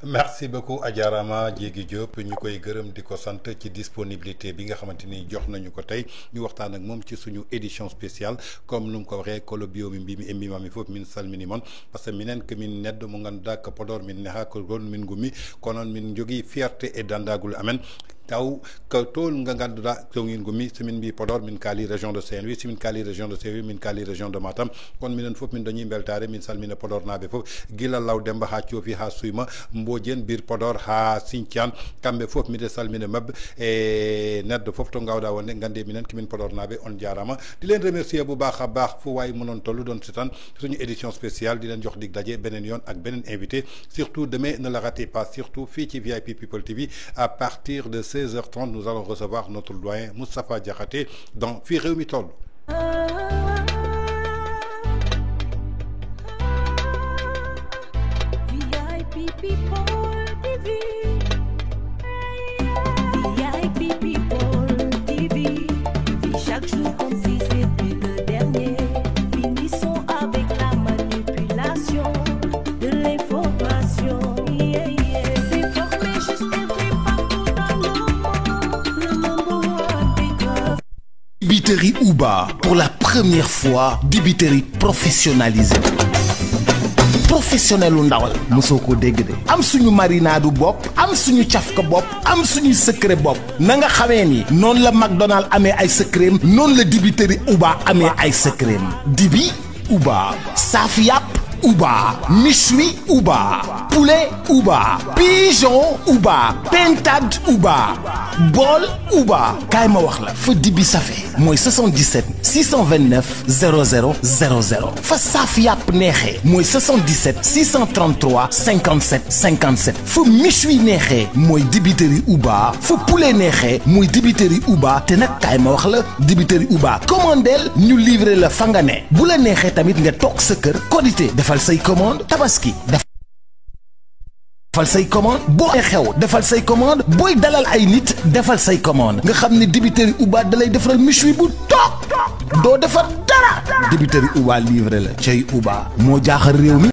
merci beaucoup Adjarama Diégui Diop ñu koy gërëm di ko sant ci disponibilité bi nga xamante ni jox nañu ko tey ñu waxtaan ak moom ci suñu édition spéciale comme nu mu ko waxee kolo bio mi mbimi e mbimami fof min salmini moon par ce que minen komin neɗɗo mo ganduɗa ko Podor min neha ko gon min gummi kono min jogui fierté e dandagol amen taw ko tool nga ganduɗa towin gummi somin mbi Podor min kaali région de Saint-Louis somin kaali région de Saint-Louis min kaali région de Matam kono minen fof min dañi beltare min salmina Podor naaɓe fof gila law Demba ha Coofi ha Suyma Mbodjen bir Podor ha Sinthiane kamɓe fof miɗe salmina mabɓe e neɗɗo fof to gawɗa wonde gande minen komin Podor naaɓe on jarama di leen remercier bu baax a baax fu waay mënoon tollu doon seetaan suñu édition spéciale di leen jox dig daje beneen yoon ak beneen invité surtout demain ne la ratez pas surtout fii ci VIP People TV à partir de 16h30 nous allons recevoir notre doyen Moustapha Diakhaté dans Fi Rewmi Toll. Dibiterie Uba, pour la première fois, dibiterie professionnalisée. Professionnel u ndawal mosoo ko dégg de am suñu marinadu bopp am suñu cafka bopp am suñu secret bopp na nga xamee ni noonu la McDonald amee ay secret noonu la dibiterie Uba amee ay secret dibi Uba saaf yàpp Uba méchoui Uba poulet Uba pigeon Uba pintade Uba bool Uba kaay ma wax la fa dibi safe mooy 77 629 00 00 fa saaf yàpp neexee mooy 77 633 57 57 fa méchoui neexee mooy dibiteri Uba fa poulet neexee mooy dibiteri Uba te nag kaay ma wax la dibiteri Uba commandeel ñu livrer la fa nga ne bu la neexee tamit nga toog sa kër Korité defal say commande Tabaski defal say commande boo xew defal say commande booy dalal ay nit defal say commande nga xam ne dibiteri Uba dalay defaral méchoui bu toog doo defar dara dibiteri Uba livré la cay Uba moo jaaxal réew mi